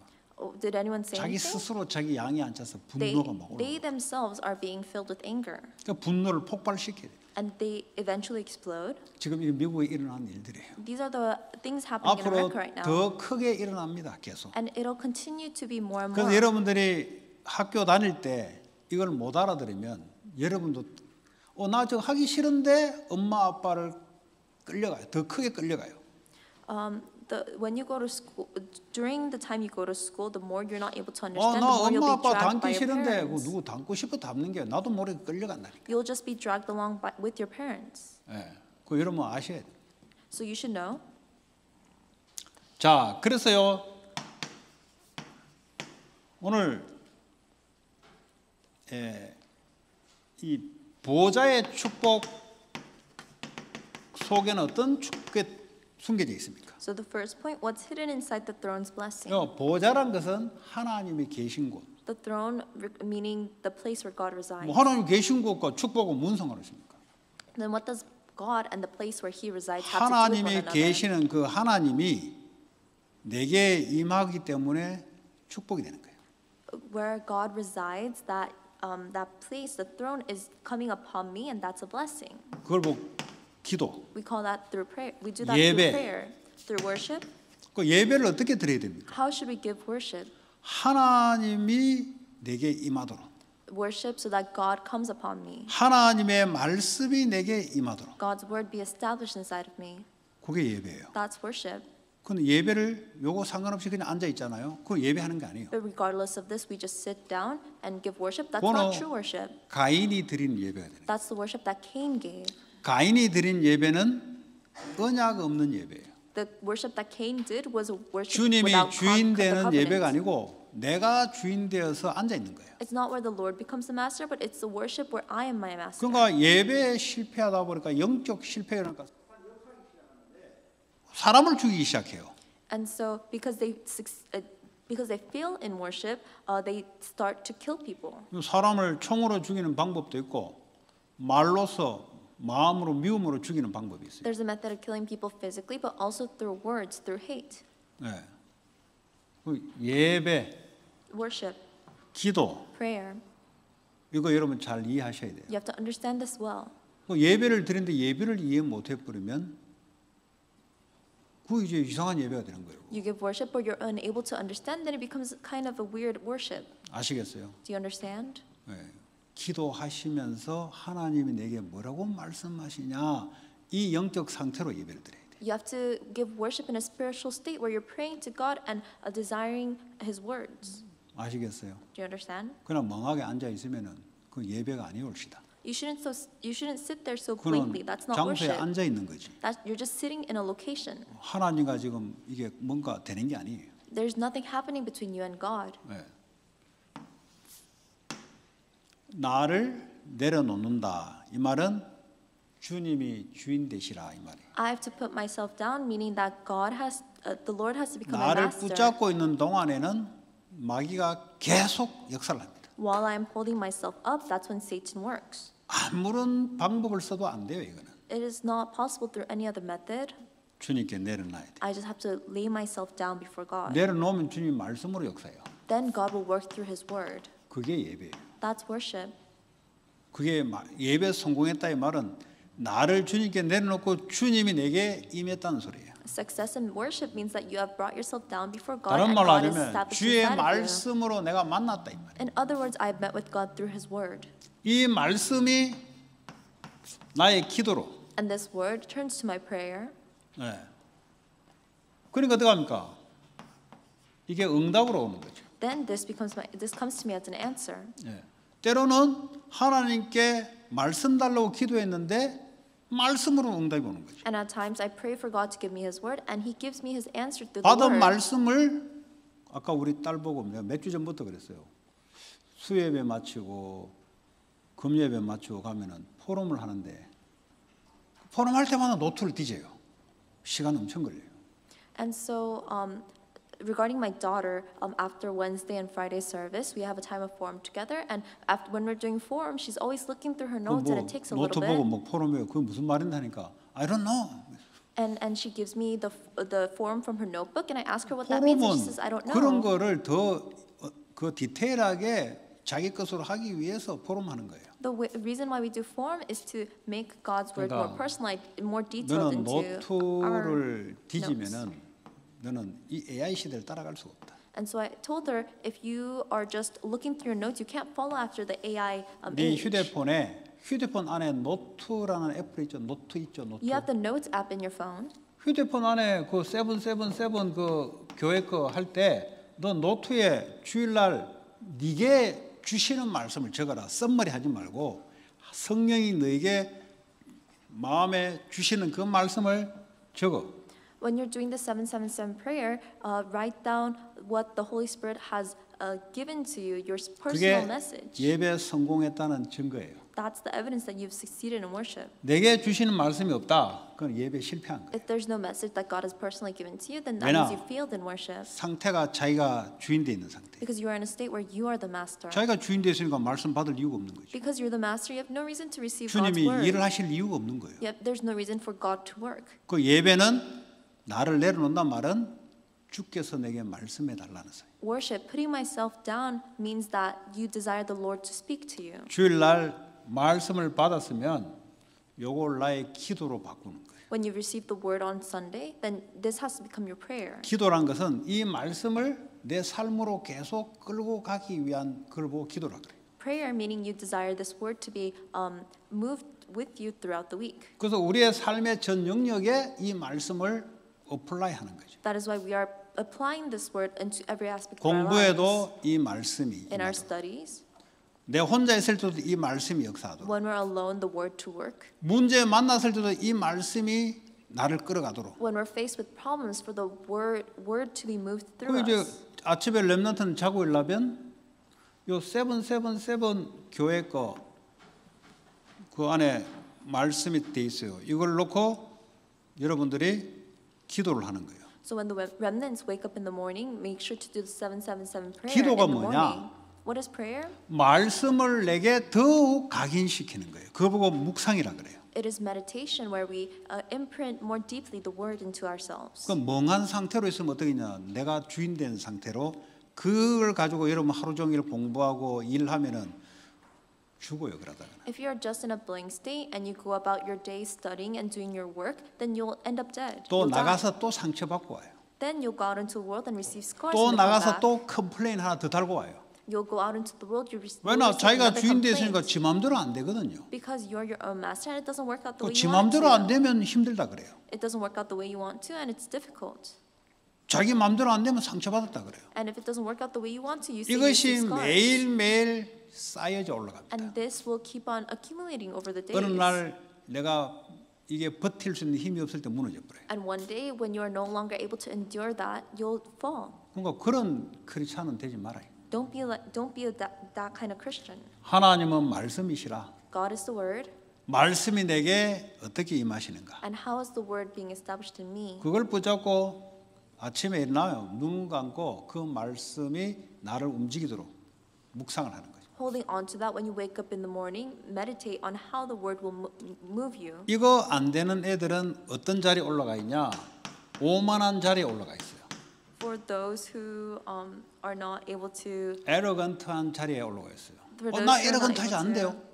Did anyone say 자기 anything? 스스로 자기 양이 안 차서 They, 분노가 막 올라. they themselves are being filled with anger. 그러니까 분노를 폭발시켜야 돼. And they eventually explode. 지금 이게 미국에 일어나는 일들이에요. These are the things happening in 앞으로 America right now. 더 크게 일어납니다. 계속. And it'll continue to be more and 그래서 more. 여러분들이 학교 다닐 때 이걸 못 알아들으면 여러분도 나 저거 하기 싫은데 엄마 아빠를 끌려가요. 더 크게 끌려가요. When you go to school, during the time you go to school, the more you're not able to understand, 나 the more 엄마 you'll be 아빠 dragged 닮기 by your 싫은데 parents. 누구 닮고 싶어 닮는 게 나도 모르게 끌려간다니까. You'll just be dragged along with your parents. 예, 그 여러분 아셔야 돼. So you should know. 자, 그래서요 오늘 이 보좌의 축복 속에는 어떤 축복이 숨겨져 있습니까? So the first point, what's hidden inside the throne's blessing? 보좌란 것은 하나님이 계신 곳. The throne meaning the place where God resides. 뭐 하나님 계신 곳과 축복은 무슨 상관이십니까? Then what does God and the place where He resides have to do with one 하나님이 another? 계시는 그 하나님이 내게 임하기 때문에 축복이 되는 거예요. Where God resides, that place, the throne is coming upon me, and that's a blessing. 그걸 보고 기도. We call that through prayer. We do that 예배. through prayer, through worship. 그 예배를 어떻게 드려야 됩니까? How should we give worship? 하나님이 내게 임하도록. Worship so that God comes upon me. 하나님의 말씀이 내게 임하도록. God's word be established inside of me. 그게 예배예요. That's worship. 근데 예배를 요거 상관없이 그냥 앉아 있잖아요. 그거 예배하는 게 아니에요. But regardless of this, we just sit down and give worship. That's 그거는 not true worship. 가인이 드린 예배가 되는 거예요. That's the worship that Cain gave. 가인이 드린 예배는 언약 없는 예배예요. The worship that Cain did was a worship 주님이 without 주인 the 되는 예배가 covenant. 아니고 내가 주인 되어서 앉아 있는 거예요. It's not where the Lord becomes the master, but it's the worship where I am my master. 그러니까 예배에 실패하다 보니까 영적 실패가 사람을 죽이기 시작해요. And so, because they fail in worship, they start to kill people. 사람을 총으로 죽이는 방법도 있고 말로서 마음으로 미움으로 죽이는 방법이 있어요. There's a method of killing people physically, but also through words, through hate. 네. 그 예배, Worship, 기도 prayer. 이거 여러분 잘 이해하셔야 돼요. You have to understand this well. 그 예배를 드리는데 예배를 이해 못 해버리면 그 이제 이상한 예배가 되는 거예요. You give worship, but you're unable to understand, then it becomes kind of a weird worship. 아시겠어요? Do you understand? 네. 기도하시면서 하나님이 내게 뭐라고 말씀하시냐 이 영적 상태로 예배를 드려야 돼. You have to give worship in a spiritual state where you're praying to God and desiring His words. 아시겠어요? Do you understand? 그냥 멍하게 앉아 있으면은 그 예배가 아니올시다. You shouldn't sit there so 그는 blankly. That's not 장소에 worship. 앉아 있는 거지. You're just sitting in a location. 하나님과 지금 이게 뭔가 되는 게 아니에요. There's nothing happening between you and God. 네. 나를 내려놓는다. 이 말은 주님이 주인 되시라 이 말이에요. I have to put myself down, meaning that the Lord has to become my 나를 master. 붙잡고 있는 동안에는 마귀가 계속 역사를 합니다. While I'm holding myself up, that's when Satan works. 아무런 방법을 써도 안 돼요 이거는. It is not possible through any other method. 주님께 내려놔야 돼. I just have to lay myself down before God. 내려놓으면 주님 말씀으로 역사해요. Then God will work through His word. 그게 예배예요. That's worship. 그게 예배 성공했다 이 말은 나를 주님께 내려놓고 주님이 내게 임했다는 소리예요. Success in worship means that you have brought yourself down before God 다른 and 말로 God is 하자면 established 주의 inside of you. 말씀으로 내가 만났다 이 말이에요. In other words, I have met with God through His word. 이 말씀이 나의 기도로. And this word turns to my prayer. 네. 그러니까 어떻게 합니까? 이게 응답으로 오는 거죠. Then this comes to me as an answer. 네. 때로는 하나님께 말씀 달라고 기도했는데 말씀으로 응답이 오는 거죠. And at times I pray for God to give me His word, and He gives me His answer through the 받은 word. 말씀을 아까 우리 딸 보고 몇 주 전부터 그랬어요. 수예배 마치고 금예배 마치고 가면은 포럼을 하는데 포럼 할 때마다 노트를 뒤져요. 시간 엄청 걸려요. And so, regarding my daughter, after Wednesday and Friday service, we have a time of forum together. And when we're doing forum, she's always looking through her notes, and it takes a 노트 little 보고 bit. 뭐 포럼에 그게 무슨 말인다니까 I don't know. And she gives me the form from her notebook, and I ask her what that means, and she says, I don't 포럼은 그런 know. 거를 더 그 디테일하게 자기 것으로 하기 위해서 포럼하는 거예요. The reason why we do forum is to make God's word more 그러니까 personalized, more detailed 너는 into our 노트를 notes. 뒤지면은 너는 이 AI 시대를 따라갈 수가 없다. And so I told her, if you are just looking through your notes, you can't follow after the AI 네 age. 휴대폰 안에 노트라는 애플 있죠. 노트 있죠. 노트. You have the Notes app in your phone. 휴대폰 안에 그 777 그 교회 거 할 때 너 노트에 주일날 네게 주시는 말씀을 적어라. 썸머리 하지 말고 성령이 너에게 마음에 주시는 그 말씀을 적어. When you're doing the 777 prayer, write down what the Holy Spirit has given to you, your personal 그게 message. 예배 성공했다는 증거예요. That's the evidence that you've succeeded in worship. 내게 주시는 말씀이 없다. 그건 예배 실패한 거예요. If there's no message that God has personally given to you, then that 왜냐? means you failed in worship. 상태가 자기가 주인돼 있는 상태. Because you are in a state where you are the master. 자기가 주인돼 있으니까 말씀 받을 이유가 없는 거죠. Because you're the master, you have no reason to receive God's 주님이 word. 일을 하실 이유가 없는 거예요. Yet there's no reason for God to work. 그 예배는 나를 내려놓는단 말은 주께서 내게 말씀해 달라는 소리. Worship, putting myself down, means that you desire the Lord to speak to you. 주일날 말씀을 받았으면 요걸 나의 기도로 바꾸는 거예요. When you receive the word on Sunday, then this has to become your prayer. 기도란 것은 이 말씀을 내 삶으로 계속 끌고 가기 위한 걸 보고 기도라 그래요. Prayer meaning you desire this word to be moved with you throughout the week. 그래서 우리의 삶의 전 영역에 이 말씀을 어플라이 하는 거죠. That is why we are applying this word into every aspect of our lives. 공부에도 이 말씀이 In our 임하도록. studies, 내 혼자 있을 때도 이 말씀이 역사하도록. when we're alone, the word to work. 문제 만났을 때도 이 말씀이 나를 끌어가도록. When we're faced with problems, for the word to be moved 그 through 이제 us. 아침에 렘넌트는 자고 일라면 요 777 교회 거 그 안에 말씀이 돼 있어요. 이걸 놓고 여러분들이 기도를 하는 거예요. So when the remnants wake up in the morning, make sure to do the 777 prayer 기도가 in the 뭐냐? morning. What is prayer? 말씀을 내게 더욱 각인시키는 거예요. 그거 보고 묵상이라 그래요. It is meditation where we imprint more deeply the word into ourselves. 그 멍한 상태로 있으면 어떻게냐? 내가 주인된 상태로 그걸 가지고 여러분 하루 종일 공부하고 일하면은 죽어요 그러다가. If you're just in a blank state and you go about your day studying and doing your work, then you'll end up dead. 또 You'll die. 나가서 또 상처받고 와요. Then you'll go out into the world and receive scars 또 when you come 나가서 back. 또 컴플레인 하나 더 달고 와요. you'll go out into the world, you'll 왜냐 receive 자기가 another 주인 됐으니까 complaint. 지 마음대로 안 되거든요. Because you're your own master and it doesn't work out the 또 way 지 you want it 마음대로 안 to. 되면 힘들다 그래요. It doesn't work out the way you want to and it's difficult. 자기 마음대로 안 되면 상처받았다 그래요. And if it doesn't work out the way you want to, you see 이것이 scars. 매일매일 쌓여져 올라갑니다. And this will keep on accumulating over the days. 어느 날 내가 이게 버틸 수 있는 힘이 없을 때 무너져 버려요. And one day when you are no longer able to endure that, you'll fall. 그러니까 그런 크리스찬은 되지 말아요. Don't be that kind of Christian. 하나님은 말씀이시라. God is the word, 말씀이 내게 어떻게 임하시는가. and how is the word being established in me? 그걸 붙잡고 아침에 일어나요. 눈 감고 그 말씀이 나를 움직이도록 묵상을 하는 거죠. Holding on to that when you wake up in the morning, meditate on how the word will move you. 이거 안 되는 애들은 어떤 자리에 올라가 있냐? 오만한 자리에 올라가 있어요. For those who are not able to, 에러건트한 자리에 올라가 있어요. for 나 those who are not 에러건트하지 able 않대요. to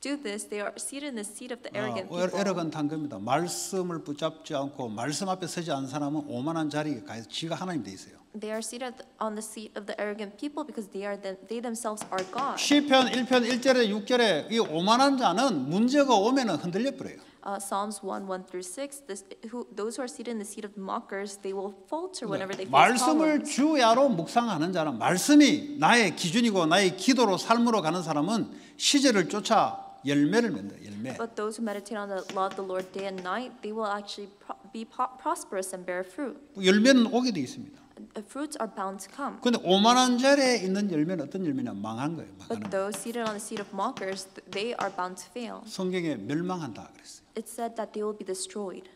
do this, they are seated in the seat of the arrogant people. 에러건트한 겁니다. 말씀을 붙잡지 않고 말씀 앞에 서지 않은 사람은 오만한 자리에 가서 지가 하나님 돼 있어요. They are seated on the seat of the arrogant people because they themselves are God. 시편 1편 1절에 6절에 이 오만한 자는 문제가 오면은 흔들려 버려요. Psalms 1:1-6. Those who are seated in the seat of mockers, they will falter whenever they face 말씀을 problems. 주야로 묵상하는 자는 말씀이 나의 기준이고 나의 기도로 삶으로 가는 사람은 시절을 쫓아 열매를 맺는다. 열매. But those who meditate on the law of the Lord day and night, they will actually be prosperous and bear fruit. 열매는 오게 돼 있습니다. Fruits are bound to come. 근데 오만한 자리에 있는 열매는 어떤 열매냐? 망한 거예요. 망하는 But 거. those seated on the seat of mockers, they are bound to fail. 성경에 멸망한다 그랬어요. It said that they will be destroyed.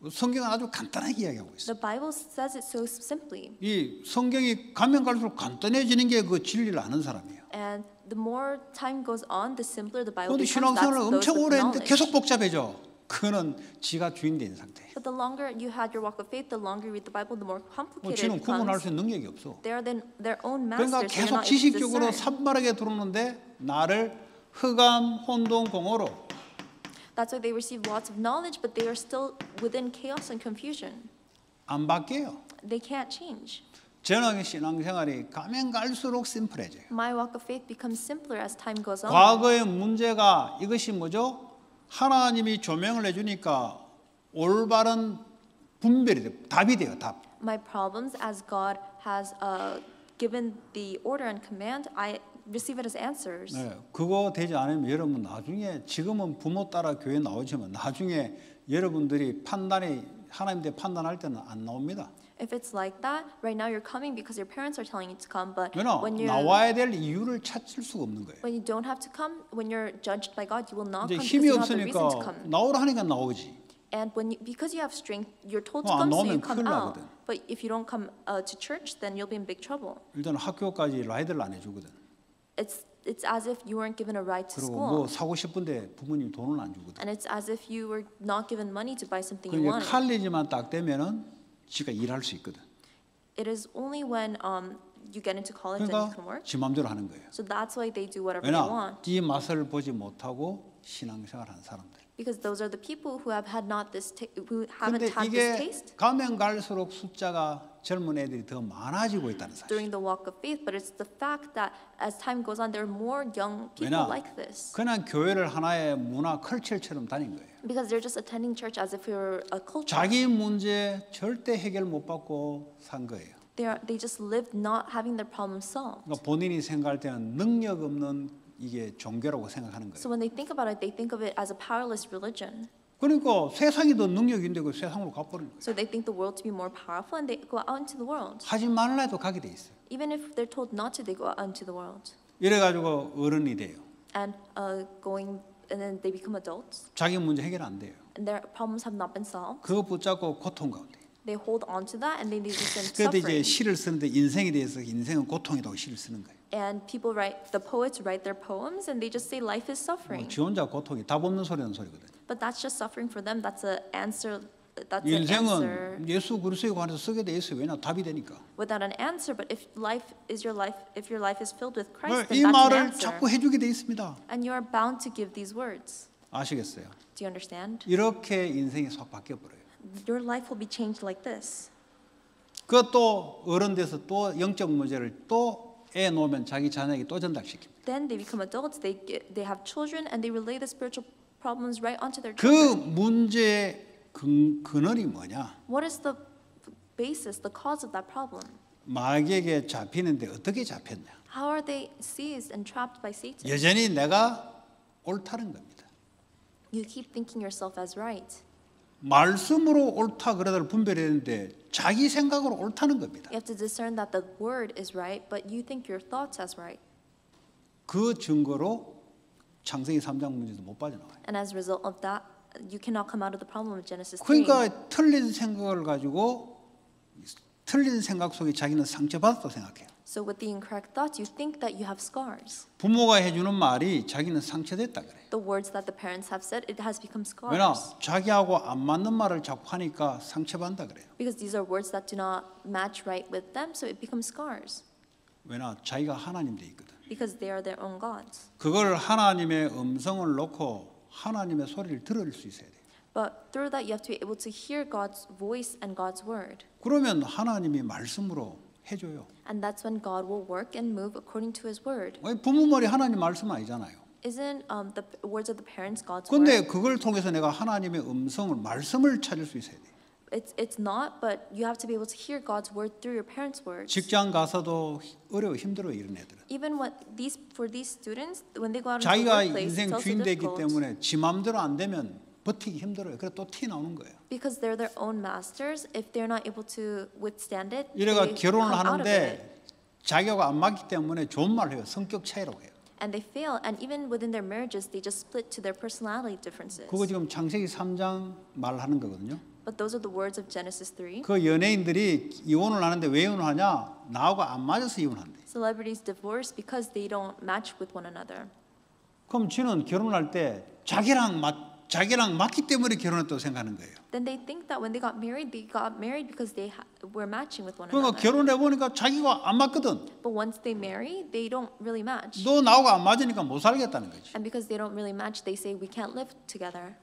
성경은 아주 간단하게 이야기하고 있어요. The Bible says it so simply. 이 성경이 가면 갈수록 간단해지는 게 그 진리를 아는 사람이에요. And the more time goes on, the simpler the Bible 그런데 becomes. 신앙생활을 That's those 엄청 with 오래 했는데 knowledge. 계속 복잡해져. 그거는 지가 주인 된 상태예요. But the longer you had your walk of faith, the longer you read the Bible, the more complicated 지는 it 구분할 becomes. 수 있는 능력이 없어. They are then their own 그러니까 masters. They're 계속 not able to 지식적으로 discern. 산만하게 들어오는데 나를 흑암 혼돈 공허로 That's why they receive lots of knowledge, but they are still within chaos and confusion. 안 바뀌어요. They can't change. 저는 신앙생활이 가면 갈수록 심플해져요. My walk of faith becomes simpler as time goes on. 과거의 문제가 이것이 뭐죠? 하나님이 조명을 해주니까 올바른 분별이 돼요. 답이 돼요. 답. My problems, as God has given the order and command, I receive it as answers. 네, 그거 되지 않으면 여러분 나중에 지금은 부모 따라 교회 나오지만 나중에 여러분들이 판단이 하나님 대 판단할 때는 안 나옵니다. If it's like that, right now you're coming because your parents are telling you to come, but 왜냐 나와야 될 이유를 찾을 수가 없는 거예요. when you don't have to come, when you're judged by God, you will not 이제 come because 힘이 you don't have the reason to 없으니까 come. 나오라 하니까 나오지. And because you have strength, you're told to 안 come, so 나오면 you come 큰일 out. 나거든. But if you don't come to church, then you'll be in big trouble. 일단 학교까지 라이드를 안 해주거든. It's as if you weren't given a ride to 그리고 school. 뭐 사고 싶은데 부모님 돈을 안 주거든. And it's as if you were not given money to buy something you 그러니까 wanted. 칼리지만 딱 되면은 지가 일할 수 있거든. It is only when you get into college that you can 그러니까 work. 지 마음대로 하는 거예요. So that's why they do whatever they 왜냐 want. 이 맛을 보지 못하고 신앙생활하는 사람들. Because those are the people who have had not this who haven't 근데 had this 이게 taste 가면 갈수록 숫자가 젊은 애들이 더 많아지고 있다는 사실. during the walk of faith. But it's the fact that as time goes on, there are more young people 왜냐 like this. 그냥 교회를 하나의 문화 컬처처럼 다닌 거예요. Because they're just attending church as if you're a culture. 자기 문제 절대 해결 못 받고 산 거예요. They just lived not having their problems solved. 그러니까 본인이 생각할 때는 능력 없는 이게 종교라고 생각하는 거예요. So when they think about it, they think of it as a powerless religion. 그러니까 세상이 더 능력인데 그 세상으로 가버리는 거예요. So they think the world to be more powerful, and they go out into the world. 하지 말라 해도 가게 돼 있어요. Even if they're told not to, they go out into the world. 이래가지고 어른이 돼요. And then they become adults, 자기 문제 해결 안 돼요. and their problems have not been solved. 그거 붙잡고 고통 가운데. They hold on to that, and they just in 그래도 이제 suffering. 시를 쓰는데 인생에 대해서 인생은 고통이라고 시를 쓰는 거예요. And the poets write their poems, and they just say life is suffering. 지 혼자 고통이 답 없는 소리는 소리거든. But that's just suffering for them. That's an answer. That's an answer 인생은 예수 그리스도에 관해서 쓰게 돼 있어요. 왜냐 답이 되니까. without an answer. But if your life is filled with Christ, 이 then that's an 말을 answer. 자꾸 해주게 돼 있습니다. And you are bound to give these words. 아시겠어요? Do you understand? 이렇게 인생이 확 바뀌어 버려요. Your life will be changed like this. 그것도 어른 돼서 또 영적 문제를 또 애 놓으면 자기 자녀에게 또 전달시킵니다. Then they become adults, they have children, and they relay the spiritual problems right onto their 그 children. 문제의 근원이 뭐냐? What is the basis, the cause of that problem? 마귀에게 잡히는데 어떻게 잡혔냐? How are they seized and trapped by Satan? 여전히 내가 옳다는 겁니다. You keep thinking yourself as right. 말씀으로 옳다 그러다를 분별했는데 자기 생각으로 옳다는 겁니다. You have to discern that the word is right, but you think your thoughts as right. 그 증거로 창세기 3장 문제도 못 빠져나와요. And as a result of that, you cannot come out of the problem of Genesis 3. 그러니까 틀린 생각을 가지고 틀린 생각 속에 자기는 상처받았다고 생각해요. So with the incorrect thoughts, you think that you have scars. 부모가 해주는 말이 자기는 상처됐다 그래요. The words that the parents have said, it has become 왜냐? scars. 자기하고 안 맞는 말을 자꾸 하니까 상처받는다 그래요. Because these are words that do not match right with them, so it becomes scars. 왜냐? 자기가 하나님 돼 있거든. Because they are their own gods. 그걸 하나님의 음성을 놓고 하나님의 소리를 들을 수 있어야 돼요. But through that, you have to be able to hear God's voice and God's word. 그러면 하나님이 말씀으로 해줘요. And that's when God will work and move according to His word. 부모 말이 하나님 말씀 아니잖아요. Isn't the words of the parents God's 그런데 word? 그걸 통해서 내가 하나님의 음성을 말씀을 찾을 수 있어야 돼요. It's not, but you have to be able to hear God's word through your parents' words. 직장 가서도 어려워 힘들어 이런 애들은. Even for these students, when they go out into the 자기가 workplace, 인생 it's also 주인 되기 difficult. 때문에 지 마음대로 안 되면 버티기 힘들어요. 그래 또 티 나오는 거예요. Because they're their own masters. If they're not able to withstand it, 이래가 they 결혼을 come out of it. 하는데 자기하고 안 맞기 때문에 좋은 말 해요. 성격 차이라고 해요. And they fail. And even within their marriages, they just split to their personality differences. 그거 지금 창세기 3장 말하는 거거든요. But those are the words of Genesis 3. 그 연예인들이 이혼을 하는데 왜 이혼하냐? 나하고 안 맞아서 이혼한대. Celebrities divorce because they don't match with one another. 그럼 지는 결혼할 때 자기랑 맞기 때문에 결혼했다고 생각하는 거예요. Then they think that when they got married because they were matching with one 그러니까 another. 결혼해 보니까 자기가 안 맞거든. But once they marry, they don't really match. 너 나하고 안 맞으니까 못 살겠다는 거지. And because they don't really match, they say we can't live together.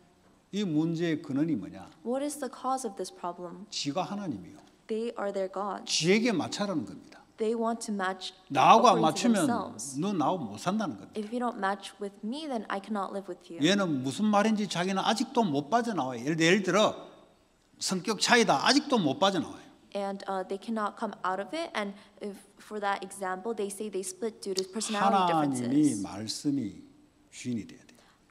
이 문제의 근원이 뭐냐? What is the cause of this problem? 지가 하나님이요. They are their gods. 지에게 맞춰라는 겁니다. They want to match 나하고 안 according to 맞추면 themselves. 너 나하고 못 산다는 겁니다. If you don't match with me, then I cannot live with you. 얘는 무슨 말인지 자기는 아직도 못 빠져나와요. 예를 들어 성격 차이다. 아직도 못 빠져나와요. And they cannot come out of it. And if, for that example, they say they split due to personality 하나님이 differences. 말씀이 주인이 돼야 돼요.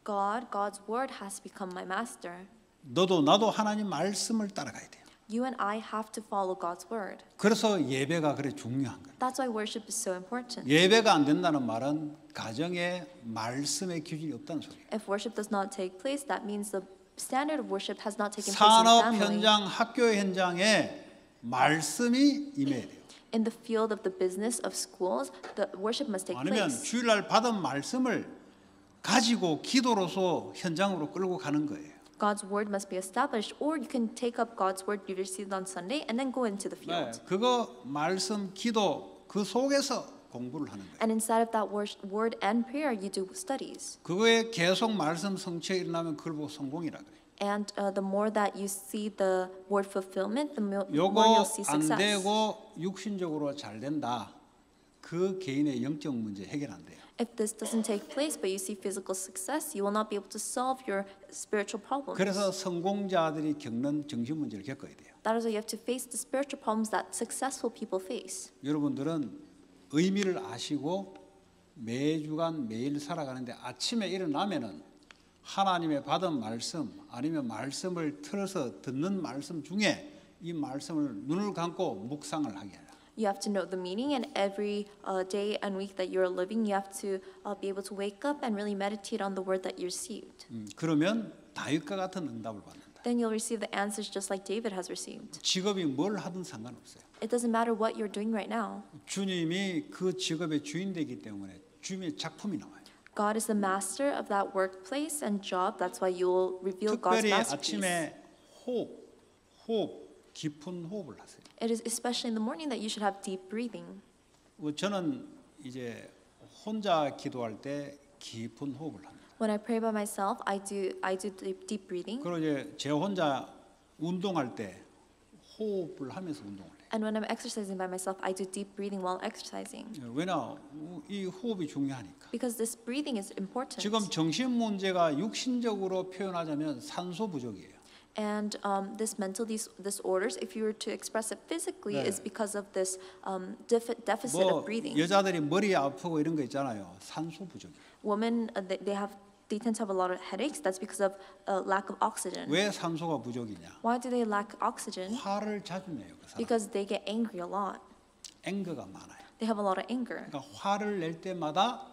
God's word has become my master. 너도 나도 하나님 말씀을 따라가야 돼요. You and I have to follow God's word. 그래서 예배가 그래 중요한 거예요. That's why worship is so important. 예배가 안 된다는 말은 가정에 말씀의 기준이 없다는 소리예요. If worship does not take place, that means the standard of worship has not taken place in 산업 family. 현장, 학교 현장에 말씀이 임해야 돼요. In the field of the business of schools, the worship must take 아니면 place. 주일날 받은 말씀을 가지고 기도로서 현장으로 끌고 가는 거예요. God's word must be established, or you can take up God's word you received on Sunday and then go into the 네, field. 그거 말씀, 기도 그 속에서 공부를 하는 거예요. And inside of that word and prayer, you do studies. 그거에 계속 말씀 성취가 일어나면 그걸 보고 성공이라 그래요. And the more that you see the word fulfillment, the more 요거 you'll see 안 success. 되고 육신적으로 잘 된다. 그 개인의 영적 문제 해결 안 돼요. If this doesn't take place, but you see physical success, you will not be able to solve your spiritual problems. 그래서 성공자들이 겪는 정신 문제를 겪어야 돼요. That is why you have to face the spiritual problems that successful people face. 여러분들은 의미를 아시고 매주간 매일 살아가는데 아침에 일어나면은 하나님의 받은 말씀 아니면 말씀을 틀어서 듣는 말씀 중에 이 말씀을 눈을 감고 묵상을 하게 해요. You have to know the meaning, and every day and week that you're living, you have to be able to wake up and really meditate on the word that you received. 그러면 다윗과 같은 응답을 받는다. Then you'll receive the answers just like David has received. 직업이 뭘 하든 상관없어요. It doesn't matter what you're doing right now. 주님이 그 직업의 주인 되기 때문에 주님의 작품이 나와요. God is the master of that workplace and job. That's why you will reveal God's 특별히 masterpiece. 아침에 깊은 호흡을 하세요. It is especially in the morning that you should have deep breathing. 저는 이제 혼자 기도할 때 깊은 호흡을 합니다. When I pray by myself, I do deep breathing. 그리고 이제 제 혼자 운동할 때 호흡을 하면서 운동을 해요. And when I'm exercising by myself, I do deep breathing while exercising. 왜냐? 이 호흡이 중요하니까. Because this breathing is important. 지금 정신 문제가 육신적으로 표현하자면 산소 부족이에요. And this mental disorders, if you were to express it physically, 네. is because of this deficit 뭐 of breathing. 여자들이 머리 아프고 이런 거 있잖아요. 산소 부족이에요. Women, they tend to have a lot of headaches. That's because of lack of oxygen. 왜 산소가 부족이냐? Why do they lack oxygen? 화를 자주 내요. 그 사람. Because they get angry a lot. 앵거가 많아요. They have a lot of anger. 그러니까 화를 낼 때마다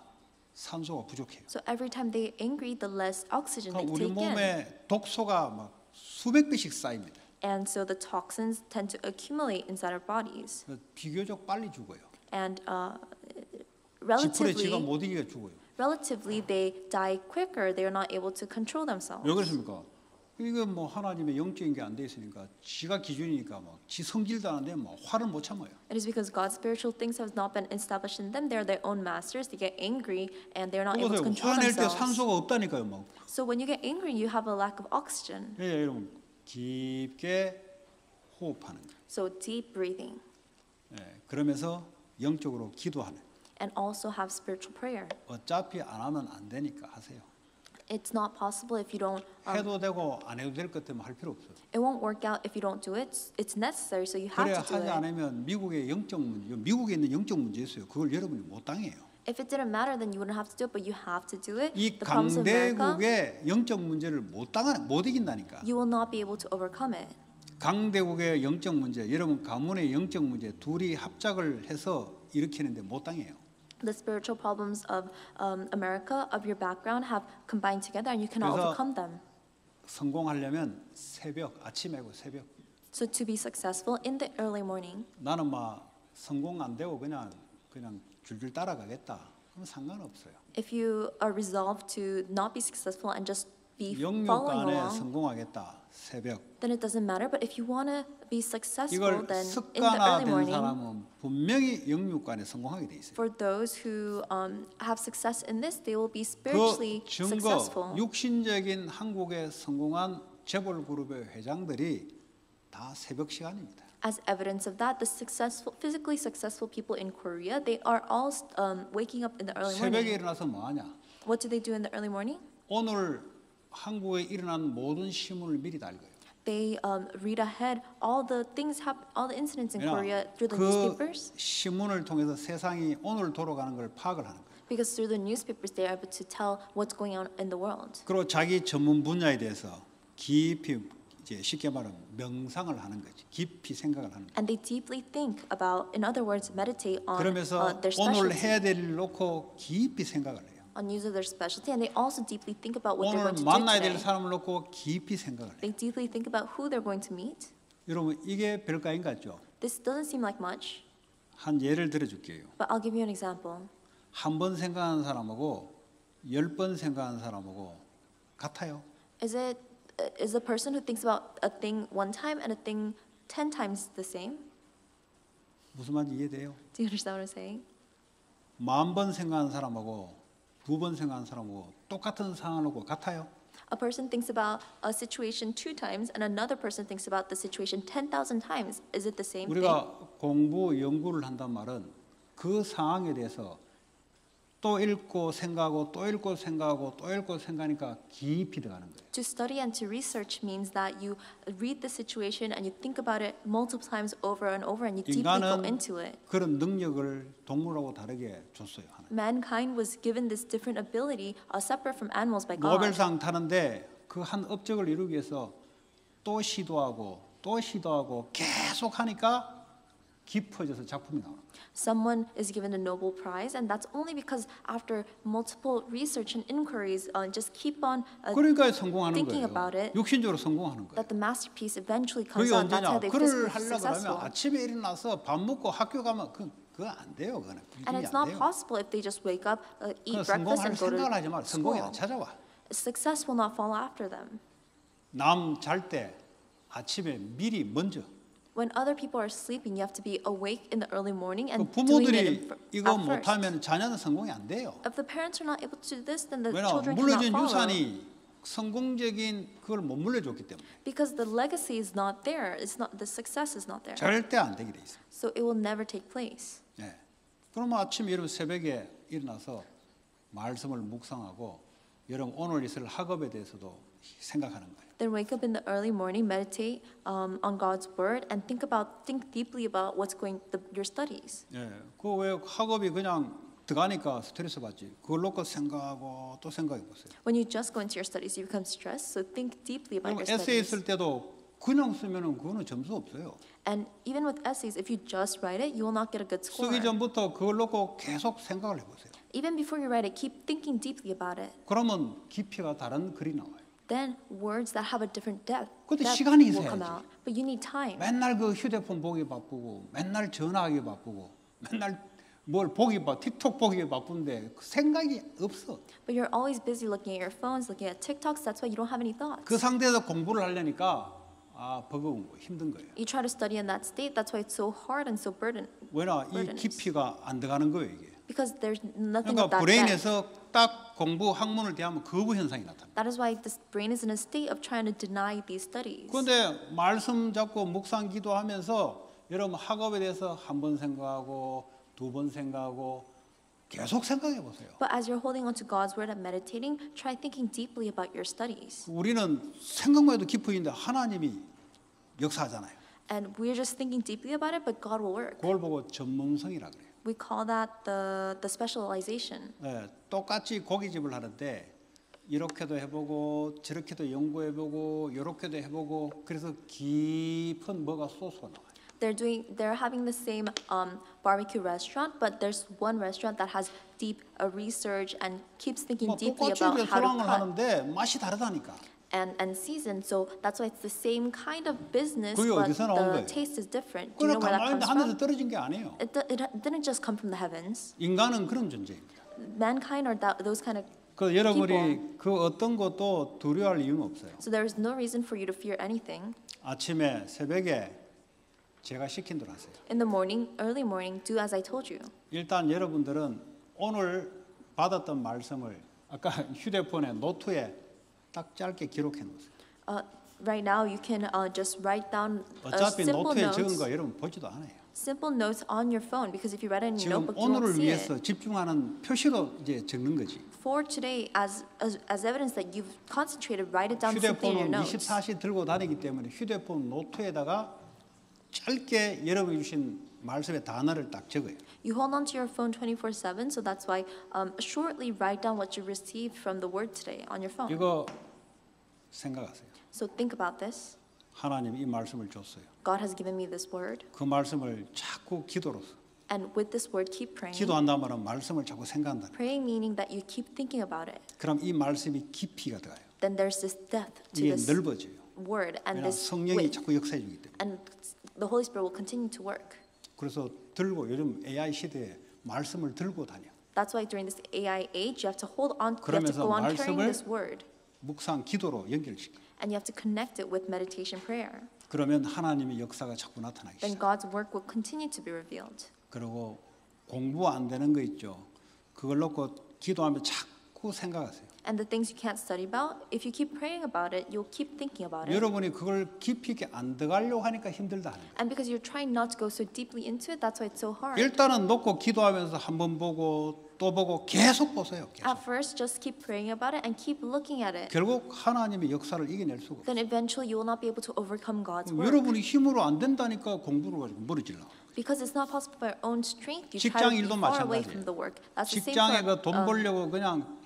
산소가 부족해요. So every time they angry, the less oxygen they 그러니까 우리 take in. 몸에 독소가 막 수백 배씩 쌓입니다. And so the toxins tend to accumulate inside our bodies. 비교적 빨리 죽어요. And 지푸레 지가 relatively, 못 이기게 죽어요. they die quicker. They are not able to control themselves. 왜 그렇습니까? 이거 뭐 하나님의 영적인 게 안 돼 있으니까 지가 기준이니까 지 성질도 안 되면 화를 못 참아요. It is because God's spiritual things have not been established in them. They're their own masters. They get angry and they're not able to 그거세요. control 화낼 때 themselves. 산소가 없다니까요. 뭐. So when you get angry, you have a lack of oxygen. 예, 여러분 깊게 호흡하는 거예요. So deep breathing 예, 그러면서 영적으로 기도하는. and also have spiritual prayer. 어차피 안 하면 안 되니까 하세요. It's not possible if you don't. 해도 되고 안 해도 될 것 때문에 할 필요 없어요. It won't work out if you don't do it. It's necessary, so you have 그래야 to do 하지 it. 않으면 미국의 영적 문제, 미국에 있는 영적 문제 있어요. 그걸 여러분이 못 당해요. If it didn't matter, then you wouldn't have to do it, but you have to do it. 이 The problems of America, 강대국의 영적 문제를 못 이긴다니까. you will not be able to overcome it. 강대국의 영적 문제, 여러분 가문의 영적 문제 둘이 합작을 해서 일으키는데 못 당해요. The spiritual problems of America, of your background, have combined together, and you cannot 그래서 overcome them. 성공하려면 새벽, 아침이고 새벽. So to be successful in the early morning, 나는 막 성공 안 되고 그냥 줄줄 따라가겠다. 그럼 상관없어요. if you are resolved to not be successful and just be following 영육간에 along, 성공하겠다. 새벽. then it doesn't matter. But if you want to be successful, 이걸 then in the early 습관화된 morning, 사람은 분명히 영육간에 성공하게 돼 있어요. for those who have success in this, they will be 그 spiritually 증거, successful. 육신적인 한국에 성공한 재벌 그룹의 회장들이 다 새벽 시간입니다. As evidence of that, the physically successful people in Korea, they are all waking up in the early 새벽에 morning. 일어나서 뭐 하냐? What do they do in the early morning? 오늘 한국에 일어난 모든 신문을 미리 다 읽어요. They read ahead all the incidents in Korea through the 그 newspapers. 신문을 통해서 세상이 오늘 돌아가는 걸 파악을 하는 거예요. Because through the newspapers, they are able to tell what's going on in the world. 그리고 자기 전문 분야에 대해서 깊이 이제 쉽게 말하면 명상을 하는 거지. 깊이 생각을 하는 거예요. And they deeply think about, in other words, meditate on 그러면서 their 오늘 specialty, 해야 될 일을 놓고 깊이 생각을 해요. on use of their specialty, and they also deeply think about what they're 오늘 going to do 만나야 될 today. 사람을 놓고 깊이 생각을 해요. They deeply think about who they're going to meet. 여러분 이게 별거 아닌 것 같죠? This doesn't seem like much, 한 예를 들어줄게요. but I'll give you an example. 한 번 생각하는 사람하고 10번 생각하는 사람하고 같아요. Is a person who thinks about a thing one time and a thing 10 times the same? 무슨 말인지 이해돼요? Do you understand what I'm saying? 10,000번 생각하는 사람하고 2번 생각하는 사람하고 똑같은 상황하고 같아요. A person thinks about a situation 2 times and another person thinks about the situation 10,000 times. Is it the same thing? 우리가 공부 연구를 한단 말은 그 상황에 대해서 또 읽고 생각하고 또 읽고 생각하고 또 읽고 생각하니까 깊이 들어가는 거예요. To study and to research means that you read the situation and you think about it multiple times over and over and you deeply go 인간은 into it. 그런 능력을 동물하고 다르게 줬어요. 하나님. Mankind was given this different ability, separate from animals by God. 노벨상 타는데 그 한 업적을 이루기 위해서 또 시도하고 또 시도하고 계속 하니까 깊어져서 작품이 나와요. Someone is given a Nobel Prize, and that's only because after multiple research and inquiries, just keep on 그러니까 성공하는 thinking 거예요. about it, 육신적으로 성공하는 거예요. that the masterpiece eventually comes 그게 out. That's how 언제냐? they 그를 physically 하려고 successful. 그러면 아침에 일어나서 밥 먹고 학교 가면 그거 안 돼요. 그거는 And 이게 it's 안 not 돼요. possible if they just wake up, eat 그건 breakfast, 성공할 and go 생각을 하지 to 마. 성공이 school. 안 찾아와. Success will not follow after them. 남 잘 때 아침에 미리 먼저 When other people are sleeping, you have to be awake in the early morning 그 and doing it 부모들이 이거 at first. 못하면 자녀는 성공이 안 돼요. If the parents are not able to do this, then the 왜냐 children 물려준 cannot follow. 유산이 성공적인 그걸 못 물려줬기 때문에 Because the legacy is not there. The success is not there. 절대 안 되게 돼 있어요. So it will never take place. 예. 그러면 아침에 여러분 새벽에 일어나서 말씀을 묵상하고 여러분 오늘 있을 학업에 대해서도 생각하는 거예요. Then wake up in the early morning, meditate on God's word, and think deeply about your studies. 예. 그 왜 학업이 그냥 들어가니까 스트레스 받지. 그걸 놓고 생각하고 또 생각해 보세요. When you just go into your studies, you become stressed. So think deeply about 그리고 your 에세이 studies. 쓸 때도 그냥 쓰면은 그거는 점수 없어요. And even with essays, if you just write it, you will not get a good score. 쓰기 전부터 그걸 놓고 계속 생각을 해보세요. Even before you write it, keep thinking deeply about it. 그러면 깊이가 다른 글이 나와요. Then words that have a different depth 근데 that 시간이 will come 있어야지. out. But you need time. 맨날 그 휴대폰 보기 바쁘고 맨날 전화하기 바쁘고 맨날 뭘 보기 틱톡 보기 바쁜데 그 생각이 없어. But you're always busy looking at your phones, looking at TikToks. That's why you don't have any thoughts. 그 상태에서 공부를 하려니까 버거운 거 힘든 거예요. You try to study in that state. That's why it's so hard and so 왜냐 이 burdenous. 깊이가 안 들어가는 거예요 이게. Because there's nothing 그러니까 of that depth. 브레인에서 딱 공부 학문을 대하면 거부 현상이 나타나. That is why this brain is in a state of trying to deny these studies. 그런데 말씀 잡고 묵상 기도하면서 여러분 학업에 대해서 한 번 생각하고 두 번 생각하고 계속 생각해 보세요. But as you're holding on to God's word and meditating, try thinking deeply about your studies. 우리는 생각만 해도 깊어있는데 하나님이 역사하잖아요. And we're just thinking deeply about it, but God will work. 그걸 보고 전문성이라 그래요. We call that the specialization. 네, 똑같이 고깃집을 하는데 이렇게도 해보고 저렇게도 연구해보고 이렇게도 해보고 그래서 깊은 뭐가 솟아 나와요. They're having the same barbecue restaurant, but there's one restaurant that has deep research and keeps thinking deeply 똑같이 about how to 레스토랑을 cut 하는데 맛이 다르다니까. and season. So that's why it's the same kind of business, 그게 but 어디서 나온 the 거예요? taste is different. Do you 그냥 know where that 가만히 comes 하늘에서 from? 떨어진 게 아니에요. It didn't just come from the heavens. 인간은 그런 존재입니다. Mankind are those kind of 그 여러분이 그 어떤 것도 두려워할 이유는 없어요. So there is no reason for you to fear anything. 아침에 새벽에 제가 시킨 대로 하세요. In the morning, early morning, do as I told you. 일단 여러분들은 오늘 받았던 말씀을 아까 휴대폰에 노트에 딱 짧게 기록해 놓으세요. Right now, you can just write down 어차피 simple 노트에 notes. 적은 거 여러분 보지도 않아요. Simple notes on your phone, because if you write it in your 지금 notebook, you won't 오늘을 see 위해서 it. 집중하는 표시로 이제 적는 거지. For today, as evidence that you've concentrated, write it down simply in your 휴대폰은 notes. 24시 들고 다니기 때문에 휴대폰 노트에다가 짧게 여러분이 주신 말씀의 단어를 딱 적어요. You hold on to your phone 24/7, so that's why shortly write down what you received from the word today on your phone. 이거 생각하세요. So think about this. 하나님 이 말씀을 줬어요. God has given me this word, 그 말씀을 자꾸 기도로서 and with this word, keep praying. 기도한다 말은 말씀을 자꾸 생각한다. Praying meaning that you keep thinking about it. 그럼 이 말씀이 깊이가 들어가요. Then there's this depth to 이게 this 넓어져요. word and 왜냐 this 성령이 width, 자꾸 역사해 주기 때문에. and the Holy Spirit will continue to work. 그래서 들고 요즘 AI 시대에 말씀을 들고 다녀. That's why during this AI age, you have to hold on. You have to 그러면서 go on carrying 말씀을 this word, 묵상 기도로 연결시켜. and you have to connect it with meditation prayer. 그러면 하나님의 역사가 자꾸 나타나기 Then 시작. God's work will continue to be revealed. 그리고 공부 안 되는 거 있죠. 그걸 놓고 기도하면 자꾸 생각하세요. And the things you can't study about, if you keep praying about it, you'll keep thinking about it. 여러분이 그걸 깊이 있게 안 들어가려고 하니까 힘들다 하는 거예요. And because you're trying not to go so deeply into it, that's why it's so hard. 일단은 놓고 기도하면서 한 번 보고 또 보고 계속 보세요. 계속. At first, just keep praying about it and keep looking at it. 결국 하나님의 역사를 이겨낼 수가 없어요. Then eventually you will not be able to overcome God's work. 여러분이 힘으로 안 된다니까 공부를 가지고 멀어지려고. Because it's not possible by your own strength, you try 직장 to be 일도 far away 마찬가지예요. from the work. That's the same 직장에 for, 그 돈 벌려고 그냥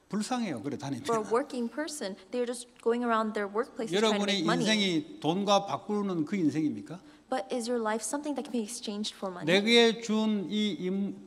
불쌍해요. 그래 for a 다니면. working person. They're just going around their workplaces trying to 여러분의 make money. 인생이 돈과 바꾸는 그 인생입니까? But is your life something that can be exchanged for money? 내게 준 이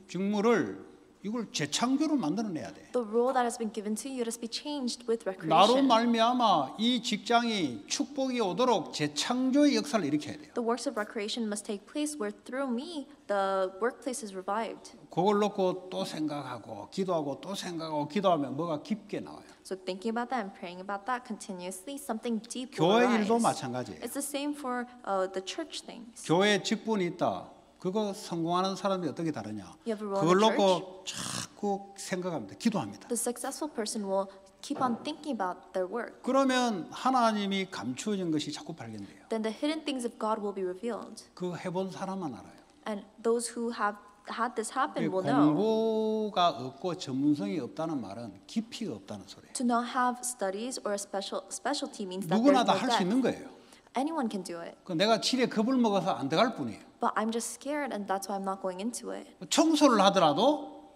직무를 이걸 재창조로 만들어내야 돼. The role that has been given to you has to be changed with 나로 recreation. 말미암아 이 직장이 축복이 오도록 재창조의 역사를 일으켜야 돼요. The works of recreation must take place where through me the workplace is revived. 그걸 놓고 또 생각하고 기도하고 또 생각하고 기도하면 뭐가 깊게 나와요. So thinking about that and praying about that continuously, something deep will 교회 일도 arise. 마찬가지예요. It's the same for the church things. 교회 직분이 있다. 그거 성공하는 사람이 어떻게 다르냐? You have a role 그걸 in the 놓고 자꾸 생각합니다. 기도합니다. The successful person will keep on thinking about their work, 그러면 하나님이 감추어진 것이 자꾸 발견돼요. then the hidden things of God will be revealed. 그거 해본 사람만 알아요. And those who have had this happen will know. 공부가 없고 전문성이 없다는 말은 깊이가 없다는 소리예요. To not have studies or a specialty means that 누구나 there's 다 no 할 수 depth. 있는 거예요. Anyone can do it. 그 내가 지레 겁을 먹어서 안 들어갈 뿐이에요. But I'm just scared, and that's why I'm not going into it. 청소를 하더라도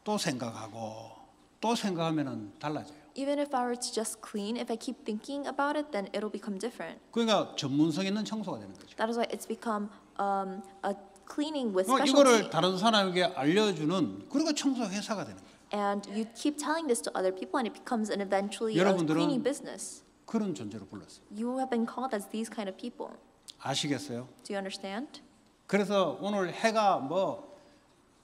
또 생각하고 또 생각하면은 달라져요. Even if I were to just clean, if I keep thinking about it, then it'll become different. 그러니까 전문성 있는 청소가 되는 거죠. That is why it's become a cleaning with 이거를 specialty. 다른 사람에게 알려주는 그리고 청소 회사가 되는 거예요. And you keep telling this to other people, and it becomes an eventually a 여러분들은 cleaning business. 그런 존재로 불렀어요. You have been called as these kind of people. 아시겠어요? Do you understand? 그래서 오늘 해가 뭐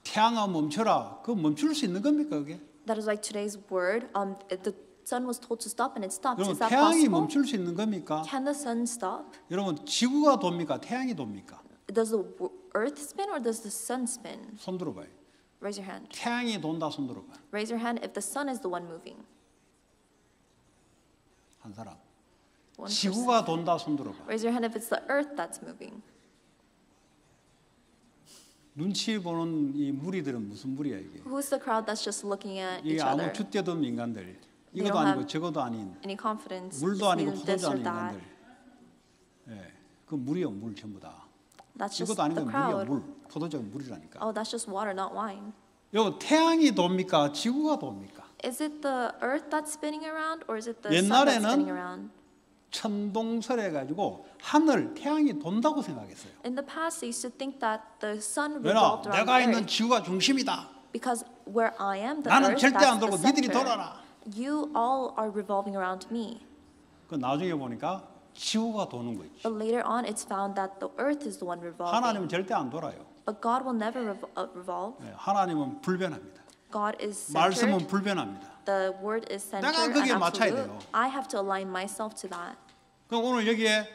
태양아 멈춰라. 그거 멈출 수 있는 겁니까 그게? That is why today's word, the sun was told to stop, and it stopped. 여러분 Is that 태양이 possible? 멈출 수 있는 겁니까? Can the sun stop? 여러분 지구가 돕니까? 태양이 돕니까? Does the earth spin or does the sun spin? 손 들어봐요. Raise your hand. 태양이 돈다 손 들어봐. Raise your hand if the sun is the one moving. 한 사람. One person. 지구가 돈다 손 들어봐. Raise your hand if it's the earth that's moving. 눈치 보는 이 무리들은 무슨 무리야 이게? Who's the crowd that's just looking at 이게 each 아무 other? 줏대도 없는 인간들. They 이것도 don't 아니고 have 저것도 아닌 any confidence. 물도 just 아니고 neither this 포도주 or 아닌 that. 인간들. 예, 그 물이요 물 전부 다. That's just 이것도 아니고 the 물이요 crowd. 물. 포도주가 물이라니까. Oh, that's just water, not wine. 여러분 태양이 돕니까? 지구가 돕니까? Is it the earth that's spinning around, or is it the sun that's 옛날에는 spinning around? 천동설해 가지고 하늘 태양이 돈다고 생각했어요. In the past, they used to think that the sun 왜냐? revolved around 내가 the 있는 earth 지구가 중심이다. because where I am, the 나는 earth, 절대 안 that's 돌고 the 니들이 center. 돌아라. You all are revolving around me. 그 나중에 보니까 지구가 도는 거지. But later on, it's found that the earth is the one revolving. 하나님은 절대 안 돌아요. But God will never revolve. 예, 하나님은 불변합니다. God is 말씀은 centered. 불변합니다. The word is centered 내가 and 거기에 맞춰야 absolute. 돼요. I have to align myself to that. 그럼 오늘 여기에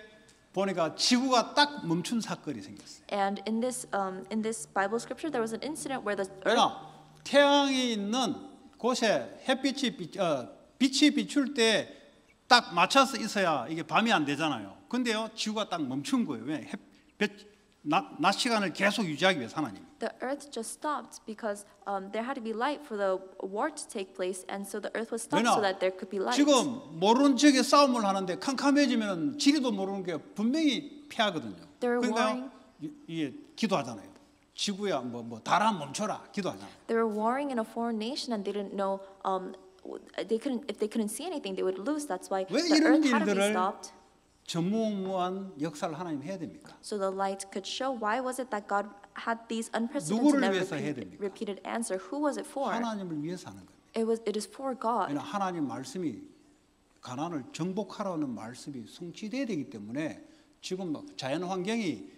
보니까 지구가 딱 멈춘 사건이 생겼어요. And in this Bible scripture, there was an incident where the earth, 왜냐? 태양이 있는 곳에 빛이 비출 때 딱 맞춰서 있어야 이게 밤이 안 되잖아요. 근데요, 지구가 딱 멈춘 거예요. 왜? 낮 시간을 계속 유지하기 위해서 하나님. the earth just stopped because there had to be light for the war to take place, and so the earth was stopped 왜냐? so that there could be light. 지금 모르는 지역에 싸움을 하는데 캄캄해지면 지리도 모르는 게 분명히 패하거든요. They're 그러니까 이게 기도하잖아요. 지구야 뭐 달아 멈춰라 기도하잖아요. They were warring in a foreign nation, and they didn't know. If they couldn't see anything, they would lose. That's why 왜 the 이런 earth had to be 일들을 stopped. 전무후무한 역사를 하나님 해야 됩니까? So the light could show. Why was it that God had these unprecedented 누구를 and 위해서 해야 됩니까? repeated answer? Who was it for? 하나님을 위해서 하는 거예요. It is for God. 왜냐하면 하나님 말씀이 가난을 정복하라는 말씀이 성취돼야 되기 때문에 지금 막 자연 환경이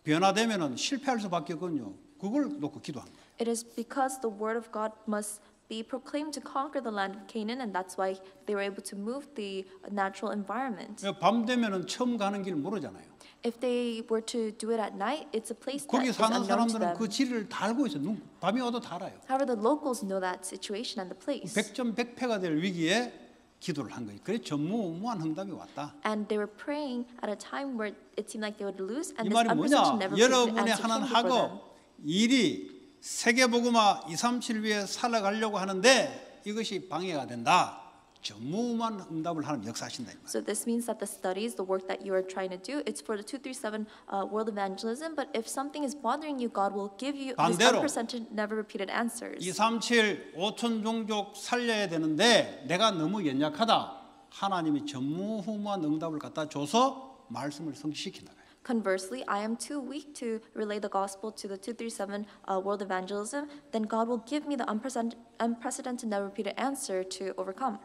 변화되면은 실패할 수밖에 없거든요. 그걸 놓고 기도한 거예요. It is because the word of God must be proclaimed to conquer the land of Canaan, and that's why they were able to move the natural environment. 밤 되면은 처음 가는 길 모르잖아요. If they were to do it at night, it's a place that 거기 is 사는 unknown to 사람들은 그 them. 지리를 다 알고 있어요. 밤이 와도 다 알아요. However, the locals know that situation and the place. 백전백패가 될 위기에 기도를 한 거예요. 그래 전무후무한 응답이 왔다. And they were praying at a time where it seemed like they would lose, and 이 this 말이 unprecedented 뭐냐? never 여러분의 answer 하는 came before them. 학업 일이 세계복음화 237 위에 살아가려고 하는데 이것이 방해가 된다. 전무후무한 응답을 하는 역사하신다. 이 말. So this means that the studies, the work that you are trying to do, it's for the 237 world evangelism. But if something is bothering you, God will give you these 반대로 unprecedented, never repeated answers. 237 5천 종족 살려야 되는데 내가 너무 연약하다. 하나님이 전무후무한 응답을 갖다 줘서 말씀을 성취시킨다. Conversely, I am too weak to relay the gospel to the 237 world evangelism. Then God will give me the unprecedented, never repeated answer to overcome.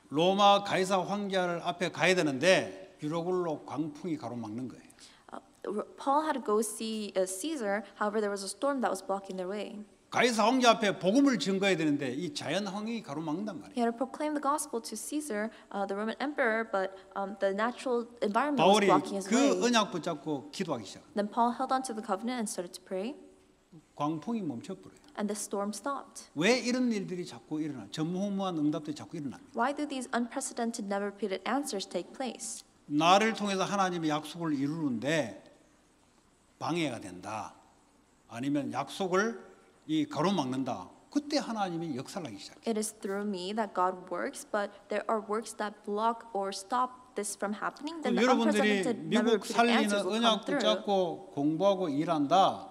로마 가이사 황제를 앞에 가야 되는데 유로굴로 광풍이 가로막는 거예요. Paul had to go see Caesar. However, there was a storm that was blocking their way. 가이사 황제 앞에 복음을 증거해야 되는데 이 자연 환경이 가로막는단 말이에요. He had to proclaim the gospel to Caesar, the Roman emperor, but the natural environment was 바울이 blocking his 그 way. 언약 붙잡고 기도하기 시작. Then Paul held on to the covenant and started to pray. 광풍이 멈춰버려요. and the storm stopped. 왜 이런 일들이 자꾸 일어나? 전무후무한 응답들이 자꾸 일어납니다. Why do these unprecedented, never repeated answers take place? 나를 통해서 하나님의 약속을 이루는데 방해가 된다. 아니면 약속을 가로막는다. 그때 하나님이 역사를 하기 시작해요. It is through me that God works, but there are works that block or stop this from happening. Then the 여러분들이 unprecedented, never 미국 repeated 살리는 answers will come 언약 through. 붙잡고 공부하고 일한다.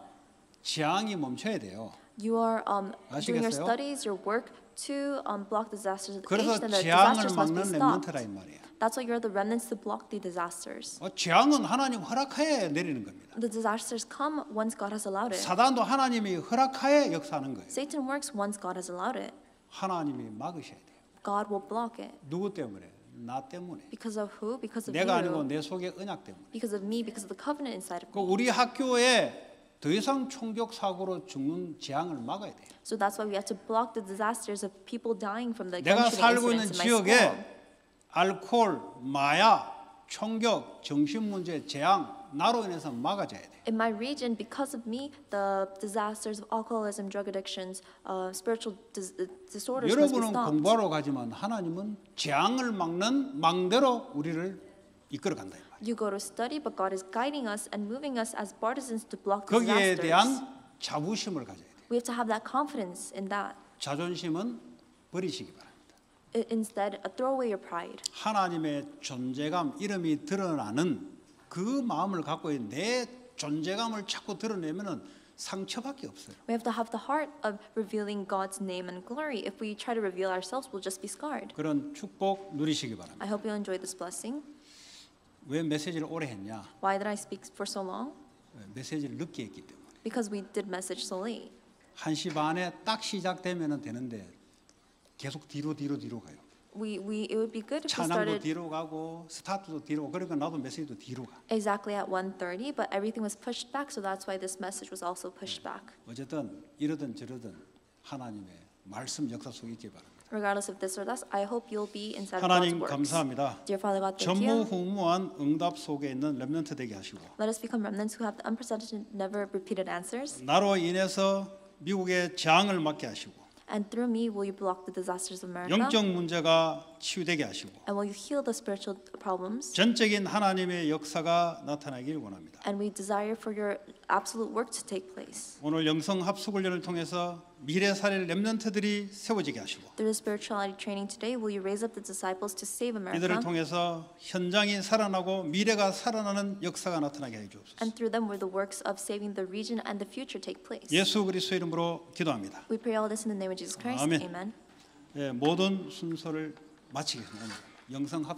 재앙이 멈춰야 돼요. You are doing your 아시겠어요? studies, your work to block disasters of the 그래서 age, then the 재앙을 disasters must be 막는 stopped. 렘넌트라 이 말이에요. That's why you're the remnants to block the disasters. 재앙은 하나님 허락하에 내리는 겁니다. The disasters come once God has allowed it. 사단도 하나님이 허락하에 역사하는 거예요. Satan works once God has allowed it. 하나님이 막으셔야 돼요. God will block it. 누구 때문에? 나 때문에. Because of who? Because of 내가 아니고 you. 내 속의 언약 때문에. Because of me, because of the covenant inside of 그 me. 우리 학교에 더 이상 총격 사고로 죽는 재앙을 막아야 돼요. So that's why we have to block the disasters of people dying from the 내가 gun shooting 살고 있는 incidents in my 지역에 school. 알코올, 마약, 총격, 정신문제, 재앙 나로 인해서 막아져야 돼요. In my region, because of me, the disasters of alcoholism, drug addictions, spiritual disorders must be 여러분은 stopped. 공부하러 가지만 하나님은 재앙을 막는 망대로 우리를 이끌어 간다. You go to study, but God is guiding us and moving us as partisans to block 거기에 disasters. 대한 자부심을 가져야 돼요. We have to have that confidence in that. 자존심은 버리시기 바랍니다. Instead, throw away your pride. 하나님의 존재감, 이름이 드러나는 그 마음을 갖고 있는 내 존재감을 자꾸 드러내면은 상처밖에 없어요. We have to have the heart of revealing God's name and glory. If we try to reveal ourselves, we'll just be scarred. 그런 축복 누리시기 바랍니다. I hope you enjoy this blessing. 왜 메시지를 오래 했냐? Why did I speak for so long? 메시지를 늦게 했기 때문에. Because we did message so late. 1시 반에 딱 시작되면 되는데 계속 뒤로 가요. It would be good if we 찬양도 started 뒤로 가고 스타트도 뒤로 가고 그러니까 나도 메시지도 뒤로 가. exactly at 1:30, but everything was pushed back, so that's why this message was also pushed back. 어쨌든 이러든 저러든 하나님의 말씀 역사 속에 있기 바랍니다. Regardless of this or that, I hope you'll be inside of God's 하나님 works. 감사합니다. Dear Father God, thank you. 전무후무한 응답 속에 있는 렘넌트 되게 하시고 Let us become remnants who have the unprecedented, never repeated answers. 나로 인해서 미국의 재앙을 막게 하시고 And through me, will you block the disasters of America? 영적 문제가 치유되게 하시고 And will you heal the spiritual problems? 전적인 하나님의 역사가 나타나기를 원합니다. And we desire for your absolute work to take place. 오늘 영성 합숙 훈련을 통해서 미래 살릴 렘넌트들이 세워지게 하시고 Through the spirituality training today, will you raise up the disciples to save 이들을 America? 통해서 현장이 살아나고 미래가 살아나는 역사가 나타나게 해 주옵소서. And through them, will the works of saving the region and the future take place? 예수 그리스도 이름으로 기도합니다. We pray all this in the name of Jesus Christ. 아멘. Amen. 예, 모든 순서를 마치겠습니다. 영성 합